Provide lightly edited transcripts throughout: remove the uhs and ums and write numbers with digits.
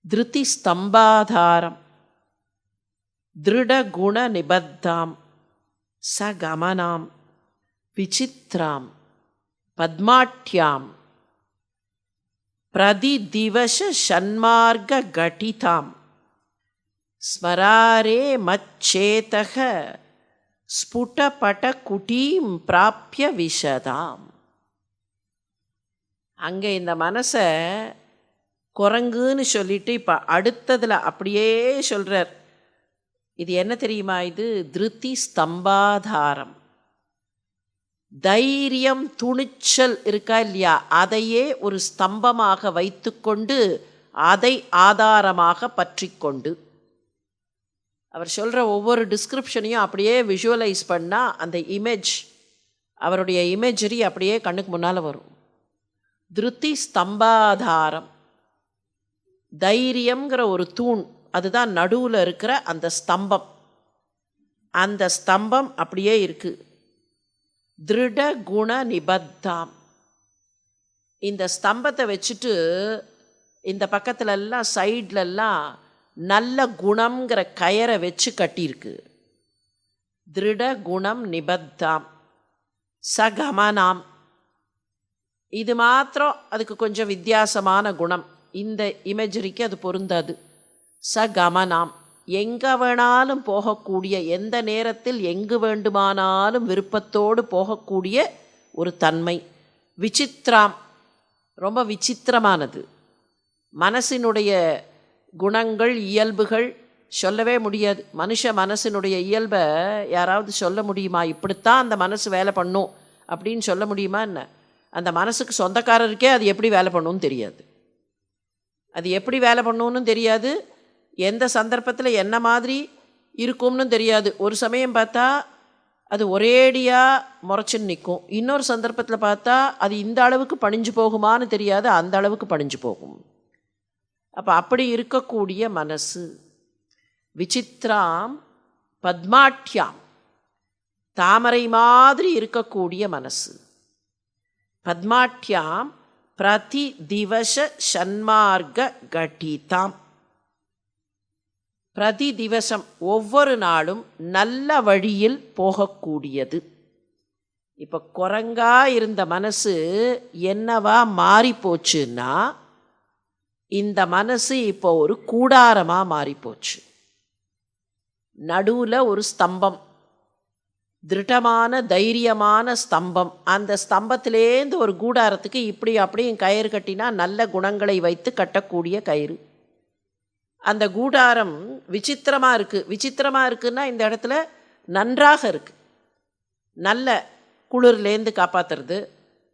திருதி ஸ்தம்பாதாரம் திருடகுண நிபத்தாம் சகமனாம் விசித்ராம் பத்மாட்யாம் பிரதிதிவச ஷண்மார்க கட்டிதாம் ஸ்மராரே மச்சேதக ஸ்புடபட குட்டீம் பிராப்ய விஷதாம். அங்கே இந்த மனசை குரங்குன்னு சொல்லிட்டு இப்போ அடுத்ததில் அப்படியே சொல்கிறார். இது என்ன தெரியுமா? இது திருதி ஸ்தம்பாதாரம். தைரியம் துணிச்சல் இருக்கா இல்லையா, அதையே ஒரு ஸ்தம்பமாக வைத்து கொண்டு அதை ஆதாரமாக பற்றி கொண்டு, அவர் சொல்கிற ஒவ்வொரு டிஸ்கிரிப்ஷனையும் அப்படியே விஷுவலைஸ் பண்ணால் அந்த இமேஜ், அவருடைய இமேஜரி அப்படியே கண்ணுக்கு முன்னால் வரும். திருதி ஸ்தம்பாதாரம், தைரியங்கிற ஒரு தூண், அதுதான் நடுவில் இருக்கிற அந்த ஸ்தம்பம். அந்த ஸ்தம்பம் அப்படியே இருக்குது. திருட குண நிபத்தாம், இந்த ஸ்தம்பத்தை வச்சுட்டு இந்த பக்கத்துலலாம் சைட்லெல்லாம் நல்ல குணம்ங்கிற கயரை வச்சு கட்டியிருக்கு. திருட குணம் நிபத்தாம் சகமனாம், இது மாத்திரம் அதுக்கு கொஞ்சம் வித்தியாசமான குணம், இந்த இமேஜரிக்கு அது பொருந்தாது. சகமனாம், எங்கே வேணாலும் போகக்கூடிய, எந்த நேரத்தில் எங்கு வேண்டுமானாலும் விருப்பத்தோடு போகக்கூடிய ஒரு தன்மை. விசித்ராம், ரொம்ப விசித்திரமானது. மனசினுடைய குணங்கள் இயல்புகள் சொல்லவே முடியாது. மனுஷ மனசினுடைய இயல்பை யாராவது சொல்ல முடியுமா? இப்படித்தான் அந்த மனசு வேலை பண்ணும் அப்படின்னு சொல்ல முடியுமா என்ன? அந்த மனசுக்கு சொந்தக்காரருக்கே அது எப்படி வேலை பண்ணணும்னு தெரியாது. அது எப்படி வேலை பண்ணணும்னு தெரியாது, எந்த சந்தர்ப்பத்தில் என்ன மாதிரி இருக்கும்னு தெரியாது. ஒரு சமயம் பார்த்தா அது ஒரேடியாக முறைச்சின்னு நிற்கும், இன்னொரு சந்தர்ப்பத்தில் பார்த்தா அது இந்த அளவுக்கு பணிஞ்சு போகுமான்னு தெரியாது, அந்த அளவுக்கு பணிஞ்சு போகும். அப்போ அப்படி இருக்கக்கூடிய மனசு. விசித்ராம் பத்மாட்யாம், தாமரை மாதிரி இருக்கக்கூடிய மனசு. பத்மாட்யாம் பிரதி திவச ஷண்மார்க கட்டிதாம், பிரதி திவசம் ஒவ்வொரு நாளும் நல்ல வழியில் போகக்கூடியது. இப்போ குரங்கா இருந்த மனசு என்னவா மாறி போச்சுன்னா, இந்த மனசு இப்போ ஒரு கூடாரமாக மாறிப்போச்சு. நடுவில் ஒரு ஸ்தம்பம், திருடமான தைரியமான ஸ்தம்பம். அந்த ஸ்தம்பத்திலேருந்து ஒரு கூடாரத்துக்கு இப்படி அப்படியும் கயிறு கட்டினா நல்ல குணங்களை வைத்து கட்டக்கூடிய கயிறு. அந்த கூடாரம் விசித்திரமாக இருக்குது. விசித்திரமாக இருக்குன்னா இந்த இடத்துல நன்றாக இருக்குது. நல்ல குளிர்லேருந்து காப்பாற்றுறது,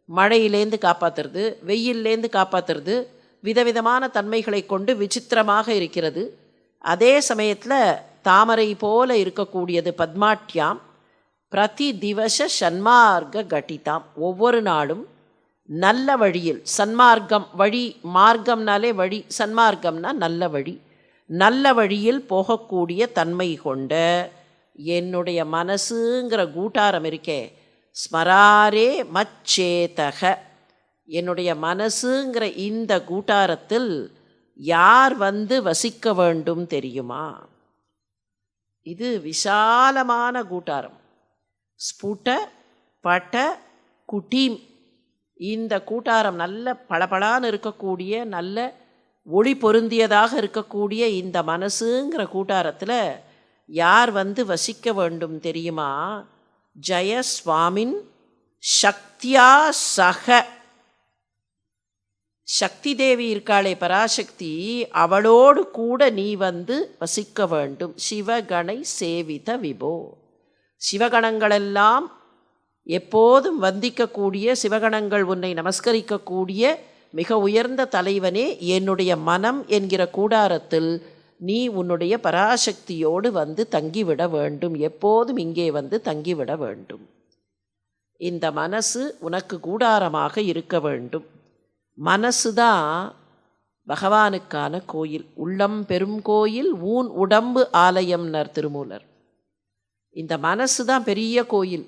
மழையிலேருந்து காப்பாற்றுறது, வெயில்லேருந்து காப்பாற்றுறது, விதவிதமான தன்மைகளை கொண்டு விசித்திரமாக இருக்கிறது. அதே சமயத்தில் தாமரை போல இருக்கக்கூடியது பத்மாட்யாம். பிரதி திவச சன்மார்க்க கட்டிதாம், ஒவ்வொரு நாளும் நல்ல வழியில், சன்மார்க்கம் வழி, மார்க்கம்னாலே வழி, சன்மார்க்கம்னா நல்ல வழி, நல்ல வழியில் போகக்கூடிய தன்மை கொண்ட என்னுடைய மனசுங்கிற கூட்டாரம் இருக்கே, ஸ்மராரே மச்சேதக, என்னுடைய மனசுங்கிற இந்த கூட்டாரத்தில் யார் வந்து வசிக்க வேண்டும் தெரியுமா? இது விசாலமான கூட்டாரம். ஸ்புட பட குட்டீம், இந்த கூட்டாரம் நல்ல பளபளான்னு இருக்கக்கூடிய, நல்ல ஒளி பொருந்தியதாக இருக்கக்கூடிய இந்த மனசுங்கிற கூட்டாரத்தில் யார் வந்து வசிக்க வேண்டும் தெரியுமா? ஜெயஸ்வாமின் சக்தியா சக, சக்தி தேவி இருக்காளே பராசக்தி, அவளோடு கூட நீ வந்து வசிக்க வேண்டும். சிவகணை சேவித விபோ, சிவகணங்களெல்லாம் எப்போதும் வந்திக்கக்கூடிய, சிவகணங்கள் உன்னை நமஸ்கரிக்கக்கூடிய மிக உயர்ந்த தலைவனே, என்னுடைய மனம் என்கிற கூடாரத்தில் நீ உன்னுடைய பராசக்தியோடு வந்து தங்கிவிட வேண்டும், எப்போதும் இங்கே வந்து தங்கிவிட வேண்டும். இந்த மனசு உனக்கு கூடாரமாக இருக்க வேண்டும். மனசு தான் பகவானுக்கான கோயில். உள்ளம் பெரும் கோயில், ஊன் உடம்பு ஆலயம்னர் திருமூலர். இந்த மனசு தான் பெரிய கோயில்.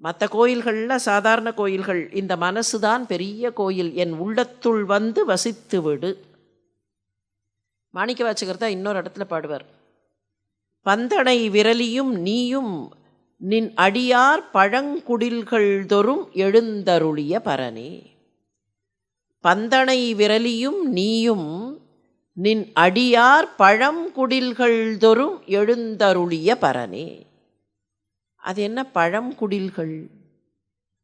மற்ற கோயில்களில் சாதாரண கோயில்கள், இந்த மனசு தான் பெரிய கோயில். என் உள்ளத்துள் வந்து வசித்து விடு. மாணிக்கவாசகர் தான் இன்னொரு இடத்துல பாடுவார், பந்தனை விரலியும் நீயும் நின் அடியார் பழங்குடில்கள் தோறும் எழுந்தருளிய பரனே. பந்தனை விரலியும் நீயும் நின் அடியார் பழங்குடில்கள் தோறும் எழுந்தருளிய பரனே. அது என்ன பழங்குடில்கள்?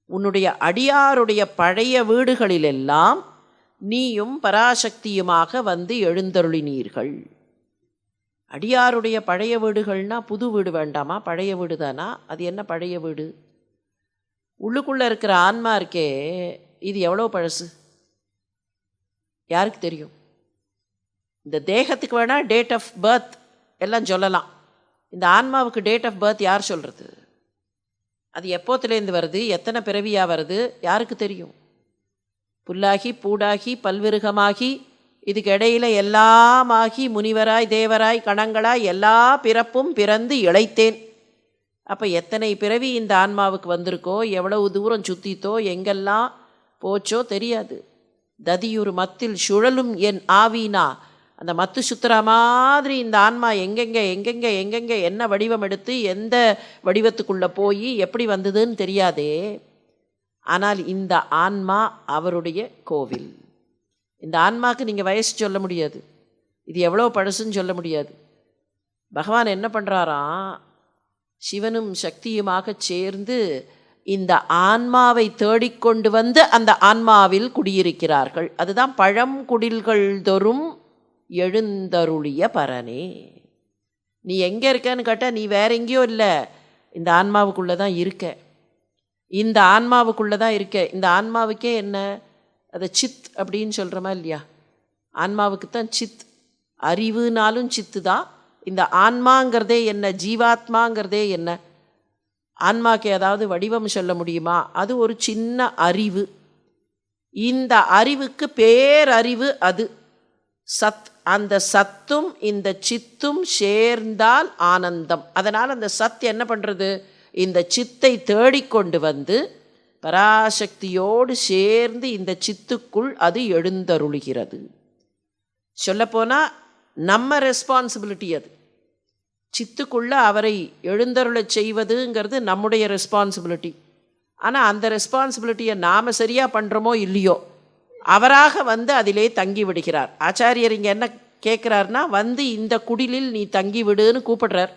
உன்னுடைய அடியாருடைய பழைய வீடுகளிலெல்லாம் நீயும் பராசக்தியுமாக வந்து எழுந்தருளினீர்கள். அடியாருடைய பழைய வீடுகள்னா புது வீடு வேண்டாமா, பழைய வீடு தானா? அது என்ன பழைய வீடு? உள்ளுக்குள்ளே இருக்கிற ஆன்மா இருக்கே, இது எவ்வளோ பழசு யாருக்கு தெரியும்? இந்த தேகத்துக்கு வேணால் டேட் ஆஃப் பர்த் எல்லாம் சொல்லலாம், இந்த ஆன்மாவுக்கு டேட் ஆஃப் பர்த் யார் சொல்கிறது? அது எப்போத்துலேருந்து வருது, எத்தனை பிறவியாக வருது, யாருக்கு தெரியும்? புல்லாகி பூடாகி பல்விருகமாகி இதுக்கு இடையில் எல்லாமாகி முனிவராய் தேவராய் கணங்களாய் எல்லா பிறப்பும் பிறந்து இளைத்தேன். அப்போ எத்தனை பிறவி இந்த ஆன்மாவுக்கு வந்திருக்கோ, எவ்வளவு தூரம் சுற்றித்தோ, எங்கெல்லாம் போச்சோ தெரியாது. ததியுறு மத்தில் சுழலும் என் ஆவினா, அந்த மத்து சுத்துற மாதிரி இந்த ஆன்மா எங்கெங்கே எங்கெங்கே எங்கெங்கே என்ன வடிவம் எடுத்து எந்த வடிவத்துக்குள்ளே போய் எப்படி வந்ததுன்னு தெரியாதே. ஆனால் இந்த ஆன்மா அவருடைய கோவில். இந்த ஆன்மாவுக்கு நீங்கள் வயசு சொல்ல முடியாது, இது எவ்வளோ பழசுன்னு சொல்ல முடியாது. பகவான் என்ன பண்ணுறாராம், சிவனும் சக்தியுமாக சேர்ந்து இந்த ஆன்மாவை தேடிக்கொண்டு வந்து அந்த ஆன்மாவில் குடியிருக்கிறார்கள். அதுதான் பழங்குடில்கள் தோறும் எழுந்தருளிய பரனே. நீ எங்கே இருக்கன்னு கேட்டால் நீ வேற எங்கேயோ இல்லை, இந்த ஆன்மாவுக்குள்ளே தான் இருக்க, இந்த ஆன்மாவுக்குள்ளே தான் இருக்க. இந்த ஆன்மாவுக்கே என்ன, அதை சித் அப்படின்னு சொல்கிறோமா இல்லையா? ஆன்மாவுக்கு தான் சித், அறிவுனாலும் சித்து தான். இந்த ஆன்மாங்கிறதே என்ன, ஜீவாத்மாங்கிறதே என்ன? ஆன்மாக்கு ஏதாவது வடிவம் சொல்ல முடியுமா? அது ஒரு சின்ன அறிவு. இந்த அறிவுக்கு பேரறிவு அது சத். அந்த சத்தும் இந்த சித்தும் சேர்ந்தால் ஆனந்தம். அதனால் அந்த சத் என்ன பண்ணுறது, இந்த சித்தை தேடிக்கொண்டு வந்து பராசக்தியோடு சேர்ந்து இந்த சித்துக்குள் அது எழுந்தருளுகிறது. சொல்லப்போனால் நம்ம ரெஸ்பான்சிபிலிட்டி அது. சித்துக்குள்ளே அவரை எழுந்தருளச் செய்வதுங்கிறது நம்முடைய ரெஸ்பான்சிபிலிட்டி. ஆனால் அந்த ரெஸ்பான்சிபிலிட்டியை நாம் சரியாக பண்ணுறோமோ இல்லையோ, அவராக வந்து அதிலே தங்கி விடுகிறார். ஆச்சாரியர் இங்கே என்ன கேட்குறாருன்னா, வந்து இந்த குடிலில் நீ தங்கி விடுன்னு கூப்பிடுறார்.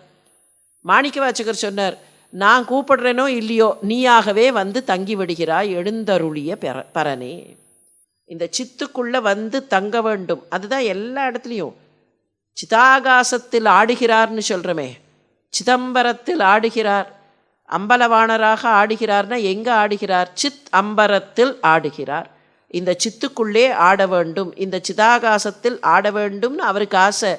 மாணிக்கவாசகர் சொன்னார், நான் கூப்பிடுறேனோ இல்லையோ நீயாகவே வந்து தங்கி விடுகிறாய் எழுந்தருளிய பரனே. இந்த சித்துக்குள்ளே வந்து தங்க வேண்டும். அதுதான் எல்லா இடத்துலையும். சிதாகாசத்தில் ஆடுகிறார்னு சொல்கிறோமே, சிதம்பரத்தில் ஆடுகிறார், அம்பலவாணராக ஆடுகிறார்னா எங்கே ஆடுகிறார்? சித் அம்பரத்தில் ஆடுகிறார். இந்த சித்துக்குள்ளே ஆட வேண்டும், இந்த சிதாகாசத்தில் ஆட வேண்டும்னு அவருக்கு ஆசை.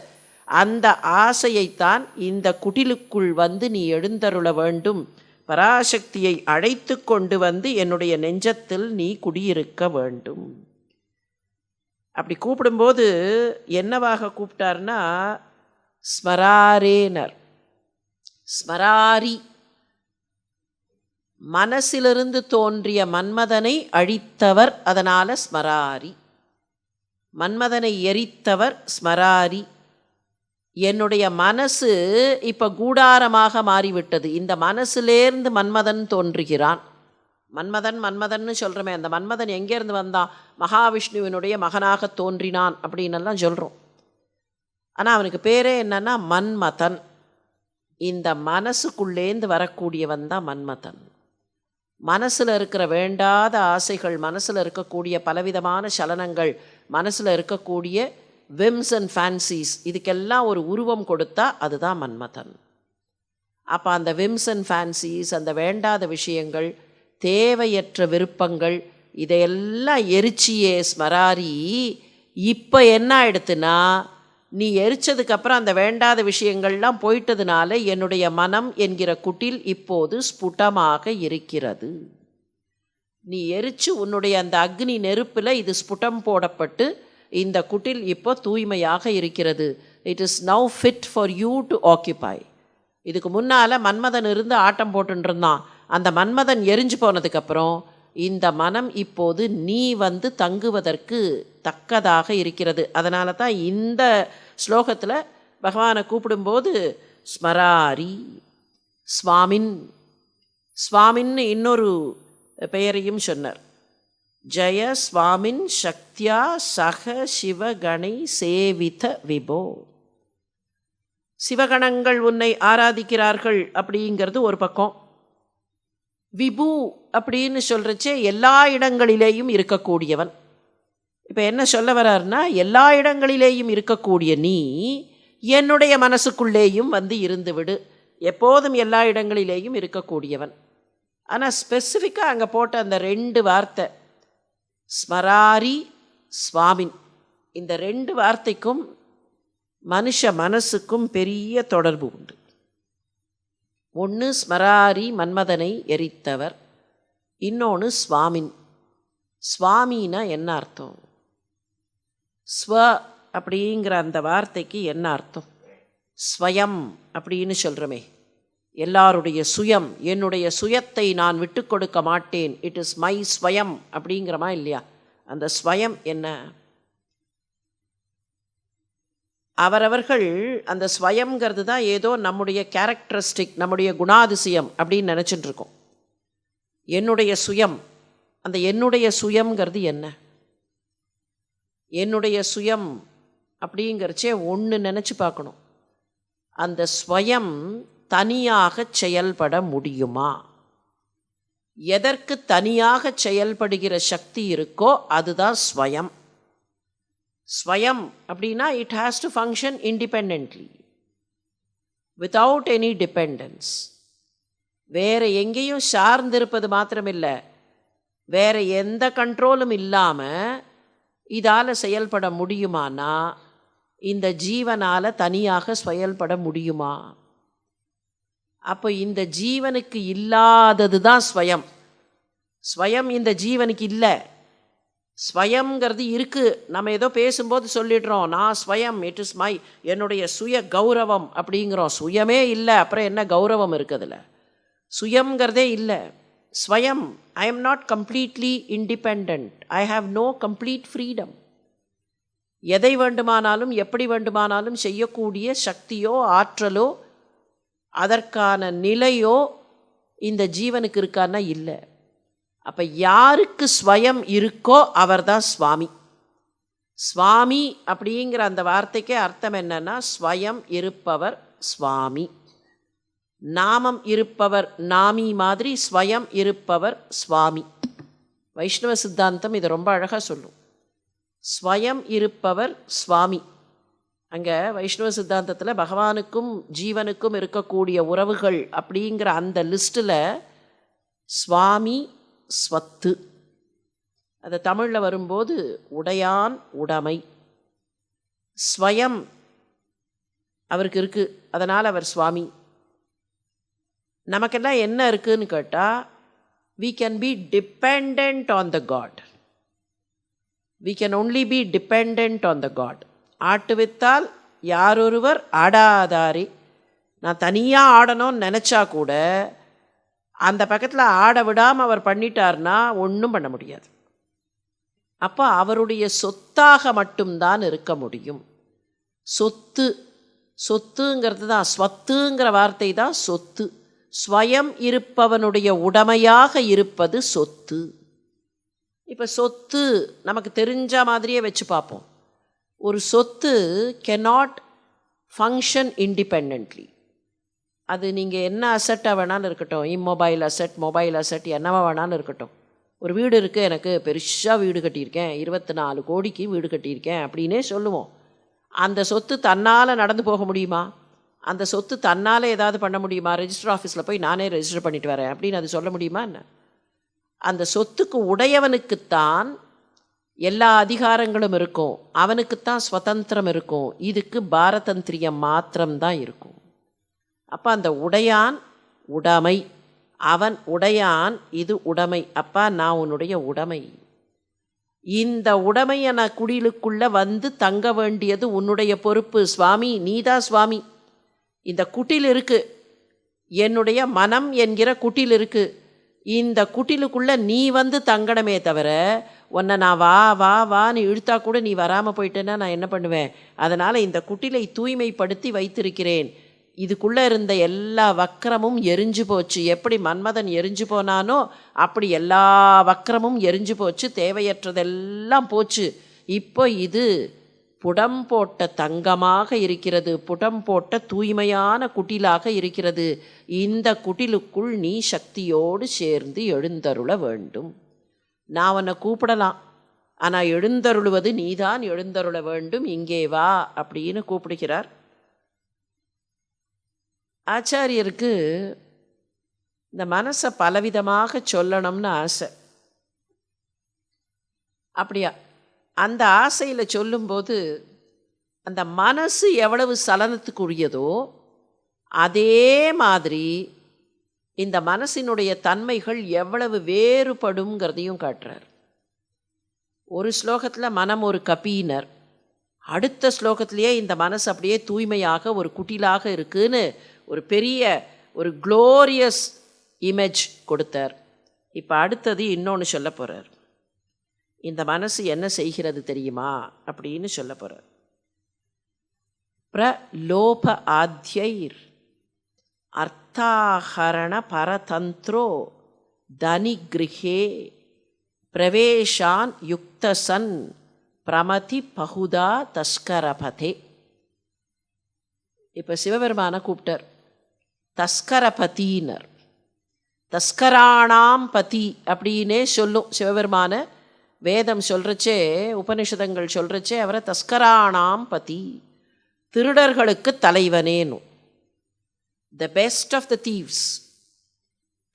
அந்த ஆசையைத்தான் இந்த குடிலுக்குள் வந்து நீ எழுந்தருள வேண்டும், பராசக்தியை அழைத்து கொண்டு வந்து என்னுடைய நெஞ்சத்தில் நீ குடியிருக்க வேண்டும். அப்படி கூப்பிடும்போது என்னவாக கூப்பிட்டார்னா, ஸ்மராரேனர். ஸ்மராரி, மனசிலிருந்து தோன்றிய மன்மதனை அழித்தவர், அதனால் ஸ்மராரி. மன்மதனை எரித்தவர் ஸ்மராரி. என்னுடைய மனசு இப்போ கூடாரமாக மாறிவிட்டது. இந்த மனசுலேருந்து மன்மதன் தோன்றுகிறான். மன்மதன்னு சொல்கிறோமே, அந்த மன்மதன் எங்கேருந்து வந்தான்? மகாவிஷ்ணுவினுடைய மகனாக தோன்றினான் அப்படின்னெல்லாம் சொல்கிறோம். ஆனால் அவனுக்கு பேரே என்னன்னா மன்மதன். இந்த மனசுக்குள்ளேந்து வரக்கூடியவன் தான் மன்மதன். மனசில் இருக்கிற வேண்டாத ஆசைகள், மனசில் இருக்கக்கூடிய பலவிதமான சலனங்கள், மனசில் இருக்கக்கூடிய விம்ஸ் அண்ட் ஃபேன்சிஸ், இதுக்கெல்லாம் ஒரு உருவம் கொடுத்தா அதுதான் மன்மதன். அப்போ அந்த விம்ஸ் அண்ட் ஃபேன்சிஸ், அந்த வேண்டாத விஷயங்கள், தேவையற்ற விருப்பங்கள், இதையெல்லாம் எரிச்சியே ஸ்மராரி. இப்போ என்ன ஆயிடுத்துன்னா, நீ எரிச்சதுக்கப்புறம் அந்த வேண்டாத விஷயங்கள்லாம் போயிட்டதுனால என்னுடைய மனம் என்கிற குட்டில் இப்போது ஸ்புட்டமாக இருக்கிறது. நீ எரிச்சு உன்னுடைய அந்த அக்னி நெருப்பில் இது ஸ்புட்டம் போடப்பட்டு இந்த குட்டில் இப்போ தூய்மையாக இருக்கிறது. It is now fit for you to ஆக்கியூபை. இதுக்கு முன்னால் மன்மதன் இருந்து ஆட்டம் போட்டுருந்தான். அந்த மன்மதன் எரிஞ்சு போனதுக்கப்புறம் இந்த மனம் இப்போது நீ வந்து தங்குவதற்கு தக்கதாக இருக்கிறது. அதனால தான் இந்த ஸ்லோகத்தில் பகவானை கூப்பிடும்போது ஸ்மராரி ஸ்வாமின், ஸ்வாமின்னு இன்னொரு பெயரையும் சொன்னார். ஜெய ஸ்வாமின் சக்தியா சக சிவகணை சேவித விபோ. சிவகணங்கள் உன்னை ஆராதிக்கிறார்கள் அப்படிங்கிறது ஒரு பக்கம். விபு அப்படின்னு சொல்கிறச்சே எல்லா இடங்களிலேயும் இருக்கக்கூடியவன். இப்போ என்ன சொல்ல வர்றாருன்னா, எல்லா இடங்களிலேயும் இருக்கக்கூடிய நீ என்னுடைய மனசுக்குள்ளேயும் வந்து இருந்து விடு. எப்போதும் எல்லா இடங்களிலேயும் இருக்கக்கூடியவன். ஆனால் ஸ்பெசிஃபிக்காக அங்கே போட்ட அந்த 2 வார்த்தை ஸ்மராரி ஸ்வாமின், இந்த 2 வார்த்தைக்கும் மனுஷ மனசுக்கும் பெரிய தொடர்பு உண்டு. ஒன்று ஸ்மராரி மன்மதனை எரித்தவர், இன்னொன்று ஸ்வாமின். ஸ்வாமின்னா என்ன அர்த்தம்? ஸ்வ அப்படிங்கிற அந்த வார்த்தைக்கு என்ன அர்த்தம்? ஸ்வயம் அப்படின்னு சொல்கிறோமே, எல்லாருடைய சுயம், என்னுடைய சுயத்தை நான் விட்டு கொடுக்க மாட்டேன், இட் இஸ் மை ஸ்வயம் அப்படிங்கிறமா இல்லையா? அந்த ஸ்வயம் என்ன? அவரவர்கள் அந்த ஸ்வயம்ங்கிறது தான் ஏதோ நம்முடைய கேரக்டரிஸ்டிக், நம்முடைய குணாதிசயம் அப்படின்னு நினச்சிட்டு இருக்கோம். என்னுடைய சுயம், அந்த என்னுடைய சுயம்ங்கிறது என்ன? என்னுடைய சுயம் அப்படிங்கிறச்சே ஒன்று நினச்சி பார்க்கணும். அந்த ஸ்வயம் தனியாக செயல்பட முடியுமா? எதற்கு தனியாக செயல்படுகிற சக்தி இருக்கோ அதுதான் ஸ்வயம். ஸ்வயம் அப்படின்னா it has to function independently without any dependence. வேறு எங்கேயும் சார்ந்திருப்பது மாத்திரமில்லை, வேறு எந்த கண்ட்ரோலும் இல்லாமல் இதால் செயல்பட முடியுமானா இந்த ஜீவனால் தனியாக செயல்பட முடியுமா? அப்போ இந்த ஜீவனுக்கு இல்லாதது தான் ஸ்வயம். ஸ்வயம் இந்த ஜீவனுக்கு இல்லை. ஸ்வயம்ங்கிறது இருக்குது. நம்ம ஏதோ பேசும்போது சொல்லிடுறோம், நான் ஸ்வயம், இட் இஸ் மை, என்னுடைய சுய கௌரவம் அப்படிங்கிறோம். சுயமே இல்லை, அப்புறம் என்ன கௌரவம் இருக்குதுல்ல? சுயம்ங்கிறதே இல்லை. ஸ்வயம், I am not completely independent, I have no complete freedom. எதை வேண்டுமானாலும் எப்படி வேண்டுமானாலும் செய்யக்கூடிய சக்தியோ ஆற்றலோ அதற்கான நிலையோ இந்த ஜீவனுக்கு இருக்கான்னா இல்லை. அப்போ யாருக்கு ஸ்வயம் இருக்கோ அவர் தான் சுவாமி. சுவாமி அப்படிங்கிற அந்த வார்த்தைக்கே அர்த்தம் என்னன்னா, ஸ்வயம் இருப்பவர் சுவாமி. நாமம் இருப்பவர் நாமி மாதிரி ஸ்வயம் இருப்பவர் சுவாமி. வைஷ்ணவ சித்தாந்தம் இதை ரொம்ப அழகாக சொல்லும். ஸ்வயம் இருப்பவர் சுவாமி. அங்கே வைஷ்ணவ சித்தாந்தத்தில் பகவானுக்கும் ஜீவனுக்கும் இருக்கக்கூடிய உறவுகள் அப்படிங்கிற அந்த லிஸ்ட்டில் சுவாமி ஸ்வத்து, அது தமிழில் வரும்போது உடையான் உடைமை. ஸ்வயம் அவருக்கு இருக்குது, அதனால் அவர் சுவாமி. நமக்கெல்லாம் என்ன இருக்குதுன்னு கேட்டால், we can be dependent on the God. We can only be dependent on the God. ஆட்டுவித்தால் யாரொருவர் ஆடாதாரே. நான் தனியாக ஆடணும்னு நினச்சா கூட அந்த பக்கத்தில் ஆட விடாமல் அவர் பண்ணிட்டார்னா ஒன்றும் பண்ண முடியாது. அப்போ அவருடைய சொத்தாக மட்டும்தான் இருக்க முடியும். சொத்து, சொத்துங்கிறது தான், ஸ்வத்துங்கிற வார்த்தை தான் சொத்து. ஸ்வயம் இருப்பவனுடைய உடைமையாக இருப்பது சொத்து. இப்போ சொத்து நமக்கு தெரிஞ்ச மாதிரியே வச்சு பார்ப்போம். ஒரு சொத்து cannot function independently. அது நீங்கள் என்ன அசட்டாக வேணாலும் இருக்கட்டும், இம்மொபைல் அசட், மொபைல் அசட், என்னவா வேணாலும் இருக்கட்டும். ஒரு வீடு இருக்குது, எனக்கு பெருசாக வீடு கட்டியிருக்கேன், 24 கோடிக்கு வீடு கட்டியிருக்கேன் அப்படின்னே சொல்லுவோம். அந்த சொத்து தன்னால் நடந்து போக முடியுமா? அந்த சொத்து தன்னால் ஏதாவது பண்ண முடியுமா? ரெஜிஸ்டர் ஆஃபீஸில் போய் நானே ரெஜிஸ்டர் பண்ணிட்டு வரேன் அப்படின்னு அது சொல்ல முடியுமா என்ன? அந்த சொத்துக்கு உடையவனுக்குத்தான் எல்லா அதிகாரங்களும் இருக்கும், அவனுக்குத்தான் சுதந்திரம் இருக்கும். இதுக்கு பாரதந்திரியம் மாத்திரம்தான் இருக்கும். அப்போ அந்த உடையான் உடைமை, அவன் உடையான், இது உடைமை. அப்பா நான் உன்னுடைய உடைமை. இந்த உடைமையை நான் குடிலுக்குள்ளே வந்து தங்க வேண்டியது உன்னுடைய பொறுப்பு. சுவாமி நீதான் சுவாமி. இந்த குட்டில் இருக்குது, என்னுடைய மனம் என்கிற குட்டில் இருக்குது. இந்த குட்டிலுக்குள்ளே நீ வந்து தங்கணுமே தவிர உன்னை நான் வா வா வான்னு இழுத்தா கூட நீ வராமல் போயிட்டேன்னா நான் என்ன பண்ணுவேன்? அதனால் இந்த குட்டிலை தூய்மைப்படுத்தி வைத்திருக்கிறேன். இதுக்குள்ளே இருந்த எல்லா வக்கரமும் எரிஞ்சு போச்சு. எப்படி மன்மதன் எரிஞ்சு போனானோ அப்படி எல்லா வக்கரமும் எரிஞ்சு போச்சு. தேவையற்றதெல்லாம் போச்சு. இப்போ இது புடம் போட்ட தங்கமாக இருக்கிறது. புடம் போட்ட தூய்மையான குட்டிலாக இருக்கிறது. இந்த குட்டிலுக்குள் நீ சக்தியோடு சேர்ந்து எழுந்தருள வேண்டும். நான் உன்னை கூப்பிடலாம், ஆனால் எழுந்தருளுவது நீதான் எழுந்தருள வேண்டும். இங்கே வா அப்படின்னு கூப்பிடுகிறார். ஆச்சாரியருக்கு இந்த மனசை பலவிதமாக சொல்லணும்னு ஆசை. அப்படியா? அந்த ஆசையில் சொல்லும்போது அந்த மனசு எவ்வளவு சலனத்துக்குரியதோ அதே மாதிரி இந்த மனசினுடைய தன்மைகள் எவ்வளவு வேறுபடுங்கிறதையும் காட்டுறார். ஒரு ஸ்லோகத்தில் மனம் ஒரு கபீனர், அடுத்த ஸ்லோகத்திலேயே இந்த மனசு அப்படியே தூய்மையாக ஒரு குட்டிலாக இருக்குன்னு ஒரு பெரிய ஒரு க்ளோரியஸ் இமேஜ் கொடுத்தார். இப்போ அடுத்தது இன்னொன்று சொல்ல போகிறார். இந்த மனசு என்ன செய்கிறது தெரியுமா அப்படின்னு சொல்ல போகிறார். பிரலோப ஆத்யைர் அர்த்தாஹரண பரதந்திரோ தனிகிருஹே பிரவேஷான் யுக்தசன் பிரமதி பகுதா தஸ்கரபதே. இப்போ சிவபெருமானை கூப்பிட்டார். தஸ்கரபதினர், தஸ்கராணாம் பதி அப்படின்னே சொல்லும் சிவபெருமான. வேதம் சொல்கிறச்சே, உபனிஷதங்கள் சொல்கிறச்சே அவரை தஸ்கராணாம் பதி, திருடர்களுக்கு தலைவனேனும். The best of the thieves,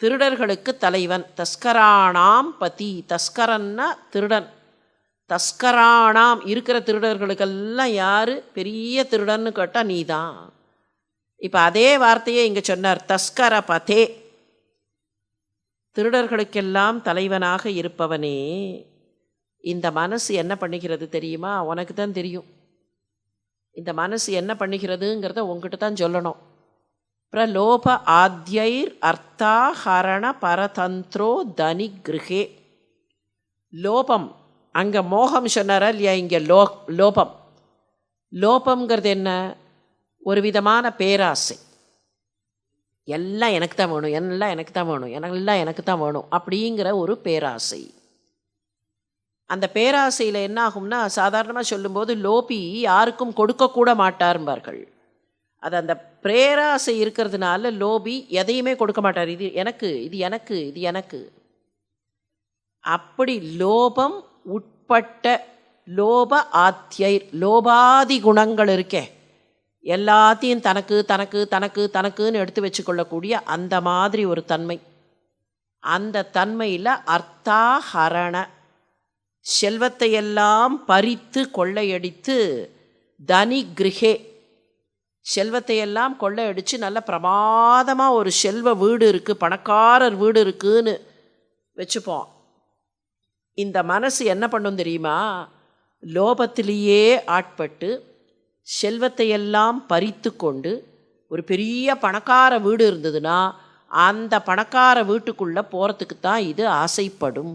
திருடர்களுக்கு தலைவன். தஸ்கராணாம் பதி, தஸ்கரன்னா திருடன். தஸ்கராணாம் இருக்கிற திருடர்களுக்கெல்லாம் யார் பெரிய திருடன்னு கேட்டால் நீ தான். இப்போ அதே வார்த்தையே இங்கே சொன்னார். தஸ்கர பதே, திருடர்களுக்கெல்லாம் தலைவனாக இருப்பவனே. இந்த மனசு என்ன பண்ணுகிறது தெரியுமா? உனக்கு தான் தெரியும். இந்த மனசு என்ன பண்ணுகிறதுங்கிறத உங்ககிட்ட தான் சொல்லணும். பிரலோப ஆத்யைர் அர்த்தாஹரண பரதந்திரோ தனிகிருஹே. லோபம், அங்கே மோகம் சொன்னாரா இல்லையா? இங்கே லோபம். லோபம்ங்கிறது என்ன? ஒரு விதமான பேராசை. எல்லாம் எனக்கு தான் வேணும், எல்லாம் எனக்கு தான் வேணும், எல்லாம் எனக்கு தான் வேணும் அப்படிங்கிற ஒரு பேராசை. அந்த பேராசையில் என்ன ஆகும்னா, சாதாரணமாக சொல்லும்போது லோபி யாருக்கும் கொடுக்கக்கூட மாட்டார்பார்கள். அது அந்த பேராசை இருக்கிறதுனால லோபி எதையுமே கொடுக்க மாட்டார். இது எனக்கு, இது எனக்கு, இது எனக்கு. அப்படி லோபம் உட்பட்ட லோப ஆத்யைர், லோபாதி குணங்கள் இருக்கே, எல்லாத்தையும் தனக்கு தனக்கு தனக்கு தனக்குன்னு எடுத்து வச்சுக்கொள்ளக்கூடிய அந்த மாதிரி ஒரு தன்மை. அந்த தன்மையில் அர்த்தாஹரண, செல்வத்தையெல்லாம் பறித்து கொள்ளையடித்து, தனிகிருஹே, செல்வத்தையெல்லாம் கொள்ளையடித்து நல்ல பிரமாதமாக ஒரு செல்வ வீடு இருக்குது, பணக்காரர் வீடு இருக்குதுன்னு வச்சுப்போம். இந்த மனசு என்ன பண்ணும் தெரியுமா? லோபத்திலேயே ஆட்பட்டு செல்வத்தையெல்லாம் பறித்து கொண்டு, ஒரு பெரிய பணக்கார வீடு இருந்ததுன்னா அந்த பணக்கார வீட்டுக்குள்ளே போகிறதுக்கு தான் இது ஆசைப்படும்.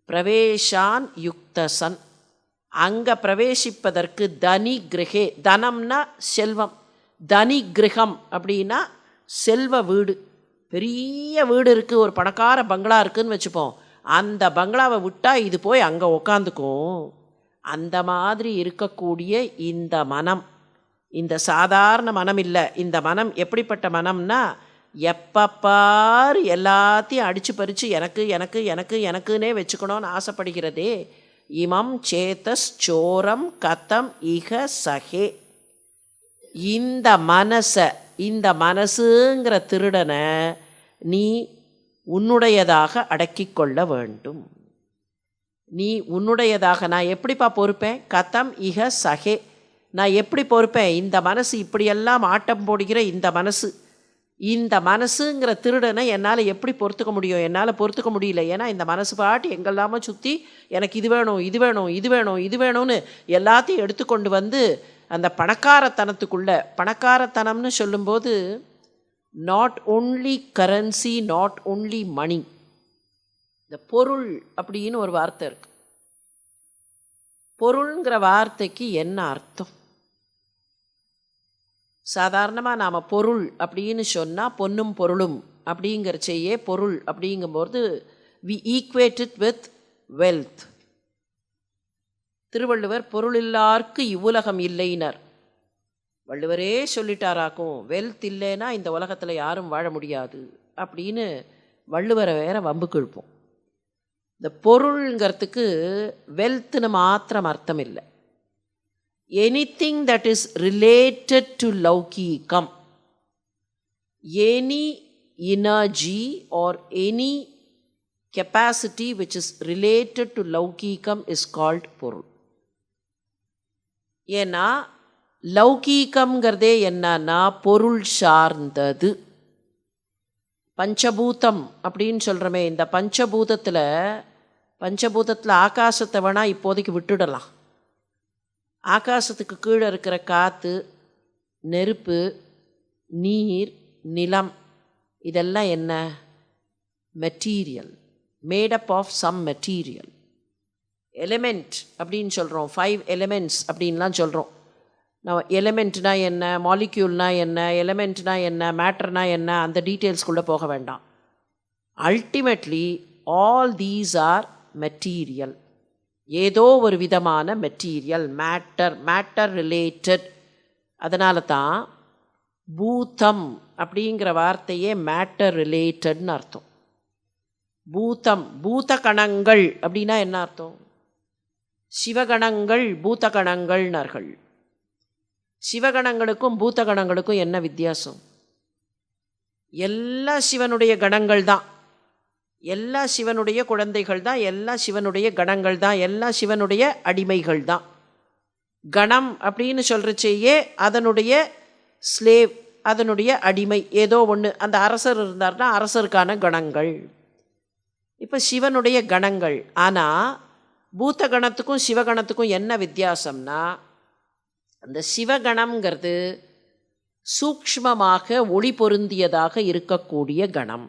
பிரவேஷான் யுக்தசன், அங்கே பிரவேசிப்பதற்கு தனி கிரகே, தனம்னா செல்வம், தனி கிரகம் அப்படின்னா செல்வ வீடு. பெரிய வீடு இருக்குது, ஒரு பணக்கார பங்களா இருக்குதுன்னு வச்சுப்போம். அந்த பங்களாவை விட்டால் இது போய் அங்கே உக்காந்துக்கும். அந்த மாதிரி இருக்கக்கூடிய இந்த மனம், இந்த சாதாரண மனம் இல்லை. இந்த மனம் எப்படிப்பட்ட மனம்னா, எப்பப்பார் எல்லாத்தையும் அடித்து பறித்து எனக்கு எனக்கு எனக்கு எனக்குன்னே வச்சுக்கணும்னு ஆசைப்படுகிறதே. இமம் சேதஸ் சோரம் கதம் இக சகே. இந்த மனசை, இந்த மனசுங்கிற திருடனை நீ உன்னுடையதாக அடக்கி கொள்ள வேண்டும். நீ உன்னுடையதாக, நான் எப்படிப்பா பொறுப்பேன்? கதம் இக சகே, நான் எப்படி பொறுப்பேன்? இந்த மனசு இப்படியெல்லாம் ஆட்டம் போடுகிற இந்த மனசு, இந்த மனசுங்கிற திருடனை என்னால் எப்படி பொறுத்துக்க முடியும்? என்னால் பொறுத்துக்க முடியல. ஏன்னா இந்த மனசு பாட்டு எங்கெல்லாமோ சுற்றி எனக்கு இது வேணும், இது வேணும், இது வேணும், இது வேணும்னு எல்லாத்தையும் எடுத்துக்கொண்டு வந்து அந்த பணக்காரத்தனத்துக்குள்ள, பணக்காரத்தனம்னு சொல்லும்போது not only currency, not only money, இந்த பொருள் அப்படின்னு ஒரு வார்த்தை இருக்கு. பொருள்ங்கிற வார்த்தைக்கு என்ன அர்த்தம்? சாதாரணமாக நாம் பொருள் அப்படின்னு சொன்னால் பொன்னும் பொருளும் அப்படிங்கிறச்சையே பொருள் அப்படிங்கும்போது we equate it with wealth. Thiruvalluvar பொருளில்லார்க்கு இவ்வுலகம் இல்லைனர். வள்ளுவரே சொல்லிட்டாராக்கும், வெல்த் இல்லைன்னா இந்த உலகத்தில் யாரும் வாழ முடியாது அப்படின்னு வள்ளுவரை வேற வம்புக்கு இழுப்போம். இந்த பொருள்ங்கிறதுக்கு வெல்த்னு மாத்திரம் அர்த்தம் இல்லை. Anything that is related to லௌகீகம், any energy or any capacity which is related to லௌகீகம் இஸ் கால்ட் பொருள். ஏன்னா லௌகீகம்ங்கிறதே என்னன்னா பொருள் சார்ந்தது. பஞ்சபூதம் அப்படின்னு சொல்கிறோமே, இந்த பஞ்சபூதத்தில் ஆகாசத்தை வேணால் இப்போதைக்கு விட்டுடலாம். ஆகாசத்துக்கு கீழே இருக்கிற காற்று, நெருப்பு, நீர், நிலம், இதெல்லாம் என்ன? Material, made up of some material. Element அப்படின்னு சொல்கிறோம், 5 எலிமெண்ட்ஸ் அப்படின்லாம் சொல்கிறோம். நான் எலிமெண்ட்னா என்ன, மாலிக்யூல்னா என்ன, எலிமெண்ட்னா என்ன, மேட்டர்னா என்ன, அந்த டீட்டெயில்ஸ்குள்ளே போக வேண்டாம். Ultimately all these are material. ஏதோ ஒரு விதமான மெட்டீரியல், மேட்டர் ரிலேட்டட். அதனால தான் பூதம் அப்படிங்கிற வார்த்தையே மேட்டர் ரிலேட்டட்னு அர்த்தம். பூதம், பூத கணங்கள் அப்படின்னா என்ன அர்த்தம்? சிவகணங்கள் பூதகணங்கள்னார்கள். சிவகணங்களுக்கும் பூதகணங்களுக்கும் என்ன வித்தியாசம்? எல்லா சிவனுடைய கணங்கள் தான், எல்லா சிவனுடைய குழந்தைகள் தான், எல்லா சிவனுடைய கணங்கள் தான், எல்லா சிவனுடைய அடிமைகள் தான். கணம் அப்படின்னு சொல்கிறச்சேயே அதனுடைய ஸ்லேவ், அதனுடைய அடிமை, ஏதோ ஒன்று. அந்த அரசர் இருந்தார்னா அரசருக்கான கணங்கள். இப்போ சிவனுடைய கணங்கள். ஆனால் பூதகணத்துக்கும் சிவகணத்துக்கும் என்ன வித்தியாசம்னா, அந்த சிவகணம்ங்கிறது சூக்ஷ்மமாக ஒளி பொருந்தியதாக இருக்கக்கூடிய கணம்.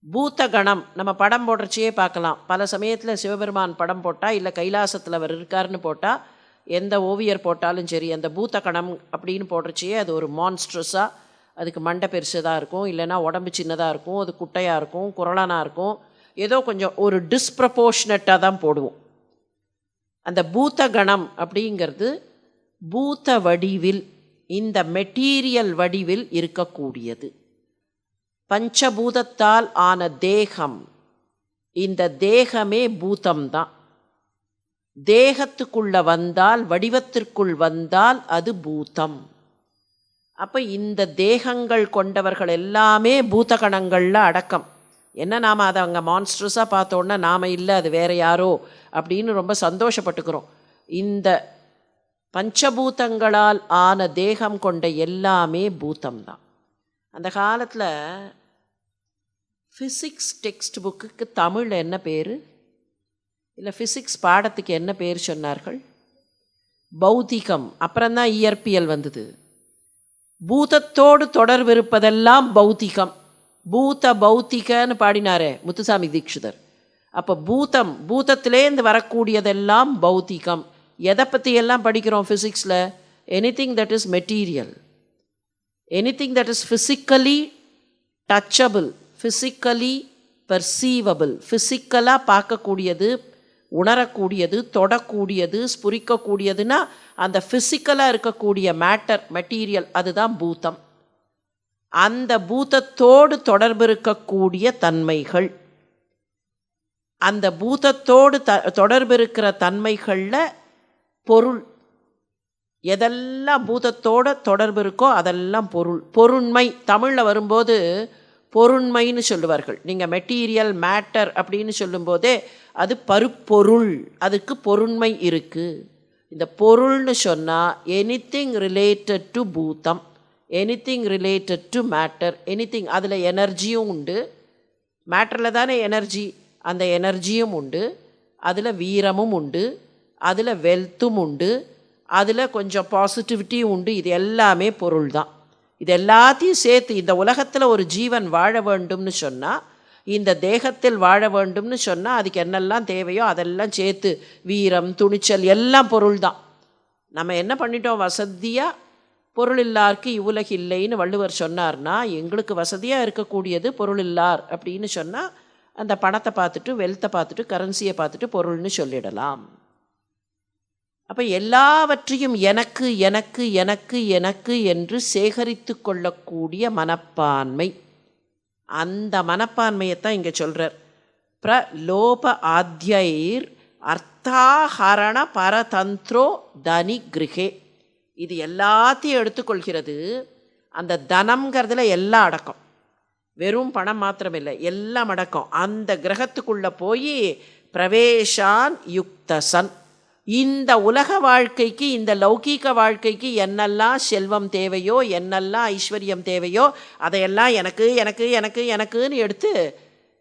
பூதகணம் நம்ம படம் போடுறச்சையே பார்க்கலாம். பல சமயத்தில் சிவபெருமான் படம் போட்டால், இல்லை கைலாசத்தில் அவர் இருக்காருன்னு போட்டால், எந்த ஓவியர் போட்டாலும் சரி, அந்த பூதகணம் அப்படின்னு போடுறச்சையே அது ஒரு மான்ஸ்ட்ரஸாக, அதுக்கு மண்டை பெருசுதாக இருக்கும், இல்லைன்னா உடம்பு சின்னதாக இருக்கும், அது குட்டையாக இருக்கும், குரலானாக இருக்கும், ஏதோ கொஞ்சம் ஒரு டிஸ்ப்ரப்போர்ஷனட்டாக தான் போடுவோம். அந்த பூதகணம் அப்படிங்கிறது பூத வடிவில், இந்த மெட்டீரியல் வடிவில் இருக்கக்கூடியது. பஞ்சபூதத்தால் ஆன தேகம், இந்த தேகமே பூதம்தான். தேகத்துக்குள்ள வந்தால், வடிவத்திற்குள் வந்தால் அது பூதம். அப்போ இந்த தேகங்கள் கொண்டவர்கள் எல்லாமே பூதகணங்களில் அடக்கம். என்ன நாம் அதை அங்கே மான்ஸ்ட்ரஸாக பார்த்தோன்னா நாம் இல்லை, அது வேறு யாரோ அப்படின்னு ரொம்ப சந்தோஷப்பட்டுக்கிறோம். இந்த பஞ்சபூதங்களால் ஆன தேகம் கொண்ட எல்லாமே பூதம்தான். அந்த காலத்தில் ஃபிசிக்ஸ் டெக்ஸ்ட் புக்குக்கு தமிழில் என்ன பேர், இல்லை ஃபிசிக்ஸ் பாடத்துக்கு என்ன பேர் சொன்னார்கள்? பௌதிகம். அப்புறம்தான் இயற்பியல் வந்தது. பூதத்தோடு தொடர்பு இருப்பதெல்லாம் பௌதிகம். பூத பௌத்திகன்னு பாடினாரே முத்துசாமி தீட்சிதர். அப்போ பூதம், பூதத்திலேருந்து வரக்கூடியதெல்லாம் பௌத்திகம். எதை பற்றி எல்லாம் படிக்கிறோம் ஃபிசிக்ஸில்? Anything that is material, anything that is physically touchable, physically perceivable, ஃபிசிக்கலாக பார்க்கக்கூடியது, உணரக்கூடியது, தொடக்கூடியது, ஸ்புரிக்கக்கூடியதுன்னா அந்த ஃபிசிக்கலாக இருக்கக்கூடிய மேட்டர், மெட்டீரியல், அதுதான் பூதம். அந்த பூதத்தோடு தொடர்பு இருக்கக்கூடிய தன்மைகள், அந்த பூதத்தோடு தொடர்பு இருக்கிற தன்மைகளில் பொருள், எதெல்லாம் பூதத்தோடு தொடர்பு இருக்கோ அதெல்லாம் பொருள். பொருண்மை தமிழில் வரும்போது பொருண்மைன்னு சொல்லுவார்கள். நீங்கள் மெட்டீரியல், மேட்டர் அப்படின்னு சொல்லும்போதே அது பருப்பொருள், அதுக்கு பொருண்மை இருக்குது. இந்த பொருள்னு சொன்னால் எனிதிங் ரிலேட்டட் டு பூதம், anything related to matter, anything. அதில் எனர்ஜியும் உண்டு, மேட்டரில் தானே எனர்ஜி, அந்த எனர்ஜியும் உண்டு, அதில் வீரமும் உண்டு, அதில் வெல்த்தும் உண்டு, அதில் கொஞ்சம் பாசிட்டிவிட்டியும் உண்டு. இது எல்லாமே பொருள் தான். இது எல்லாத்தையும் சேர்த்து இந்த உலகத்தில் ஒரு ஜீவன் வாழ வேண்டும்னு சொன்னால் இந்த தேகத்தில் வாழ வேண்டும்னு சொன்னால் அதுக்கு என்னெல்லாம் தேவையோ அதெல்லாம் சேர்த்து வீரம், துணிச்சல் எல்லாம் பொருள் தான். நம்ம என்ன பண்ணிட்டோம், வசதியாக பொருள் இல்லாருக்கு இவ்வுலகு இல்லைன்னு வள்ளுவர் சொன்னார்னா, எங்களுக்கு வசதியாக இருக்கக்கூடியது பொருள் இல்லார் அப்படின்னு சொன்னால் அந்த பணத்தை பார்த்துட்டு, வெல்த்தை பார்த்துட்டு, கரன்சியை பார்த்துட்டு பொருள்னு சொல்லிடலாம். அப்போ எல்லாவற்றையும் எனக்கு எனக்கு எனக்கு எனக்கு என்று சேகரித்து கொள்ளக்கூடிய மனப்பான்மை, அந்த மனப்பான்மையைத்தான் இங்கே சொல்கிறார். பிரலோப ஆத்யைர் அர்த்தாஹரண பரதந்திரோ தனி கிரகே. இது எல்லாத்தையும் எடுத்துக்கொள்கிறது. அந்த தனம்ங்கிறதுல எல்லாம் அடக்கம், வெறும் பணம் மாத்திரமில்லை, எல்லாம் அடக்கம். அந்த கிரகத்துக்குள்ளே போய் பிரவேஷான் யுக்தசன், இந்த உலக வாழ்க்கைக்கு, இந்த லௌகீக வாழ்க்கைக்கு என்னெல்லாம் செல்வம் தேவையோ, என்னெல்லாம் ஐஸ்வர்யம் தேவையோ அதையெல்லாம் எனக்கு எனக்கு எனக்கு எனக்குன்னு எடுத்து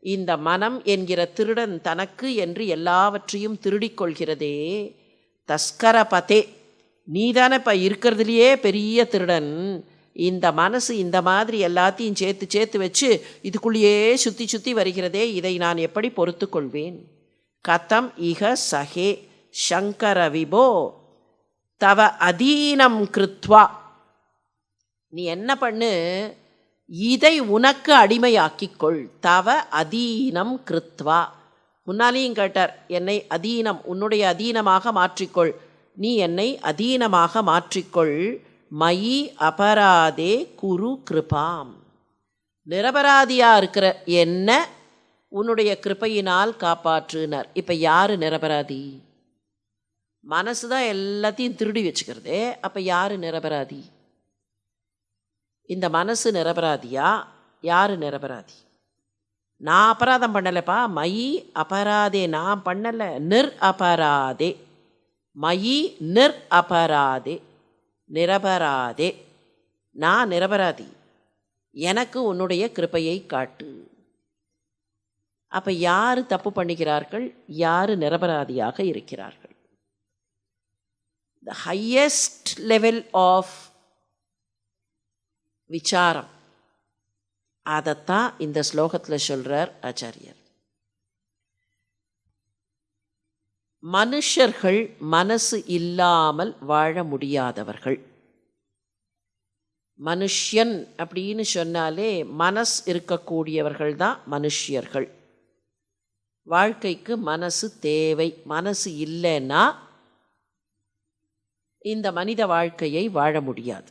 இந்த மனம் என்கிற திருடன் தனக்கு என்று எல்லாவற்றையும் திருடிக்கொள்கிறதே. தஸ்கரபதே, நீதானே இப்போ இருக்கிறதுலையே பெரிய திருடன். இந்த மனசு இந்த மாதிரி எல்லாத்தையும் சேர்த்து சேர்த்து வச்சு இதுக்குள்ளேயே சுற்றி சுற்றி வருகிறதே, இதை நான் எப்படி பொறுத்து கொள்வேன்? கதம் இக சகே சங்கர விபோ தவ அதீனம் கிருத்வா. நீ என்ன பண்ணு, இதை உனக்கு அடிமையாக்கிக்கொள். தவ அதீனம் கிருத்வா. முன்னாலேயும் கேட்டார், என்னை அதீனம், உன்னுடைய அதீனமாக மாற்றிக்கொள். நீ என்னை அதீனமாக மாற்றிக்கொள். மயி அபராதே குரு கிருபாம். நிரபராதியாக இருக்கிற என்ன உன்னுடைய கிருபையினால் காப்பாற்றுனார். இப்போ யார் நிரபராதி? மனசு தான் எல்லாத்தையும் திருடி வச்சுக்கிறதே. அப்போ யார் நிரபராதி? இந்த மனசு நிரபராதியா? யார் நிரபராதி? நான் அபராதம் பண்ணலைப்பா. மயி அபராதே, நான் பண்ணலை. நிர் அபராதே, மயி நிர் அபராதே, நிரபராதே, நான் நிரபராதி, எனக்கு உன்னுடைய கிருபையை காட்டு. அப்போ யார் தப்பு பண்ணுகிறார்கள்? யார் நிரபராதியாக இருக்கிறார்கள்? The highest level of விசாரம், அதைத்தான் இந்த ஸ்லோகத்தில் சொல்கிறார் ஆச்சாரியர். மனுஷர்கள் மனசு இல்லாமல் வாழ முடியாதவர்கள். மனுஷன் அப்படின்னு சொன்னாலே மனசு இருக்கக்கூடியவர்கள் தான் மனுஷியர்கள். வாழ்க்கைக்கு மனசு தேவை. மனசு இல்லைன்னா இந்த மனித வாழ்க்கையை வாழ முடியாது.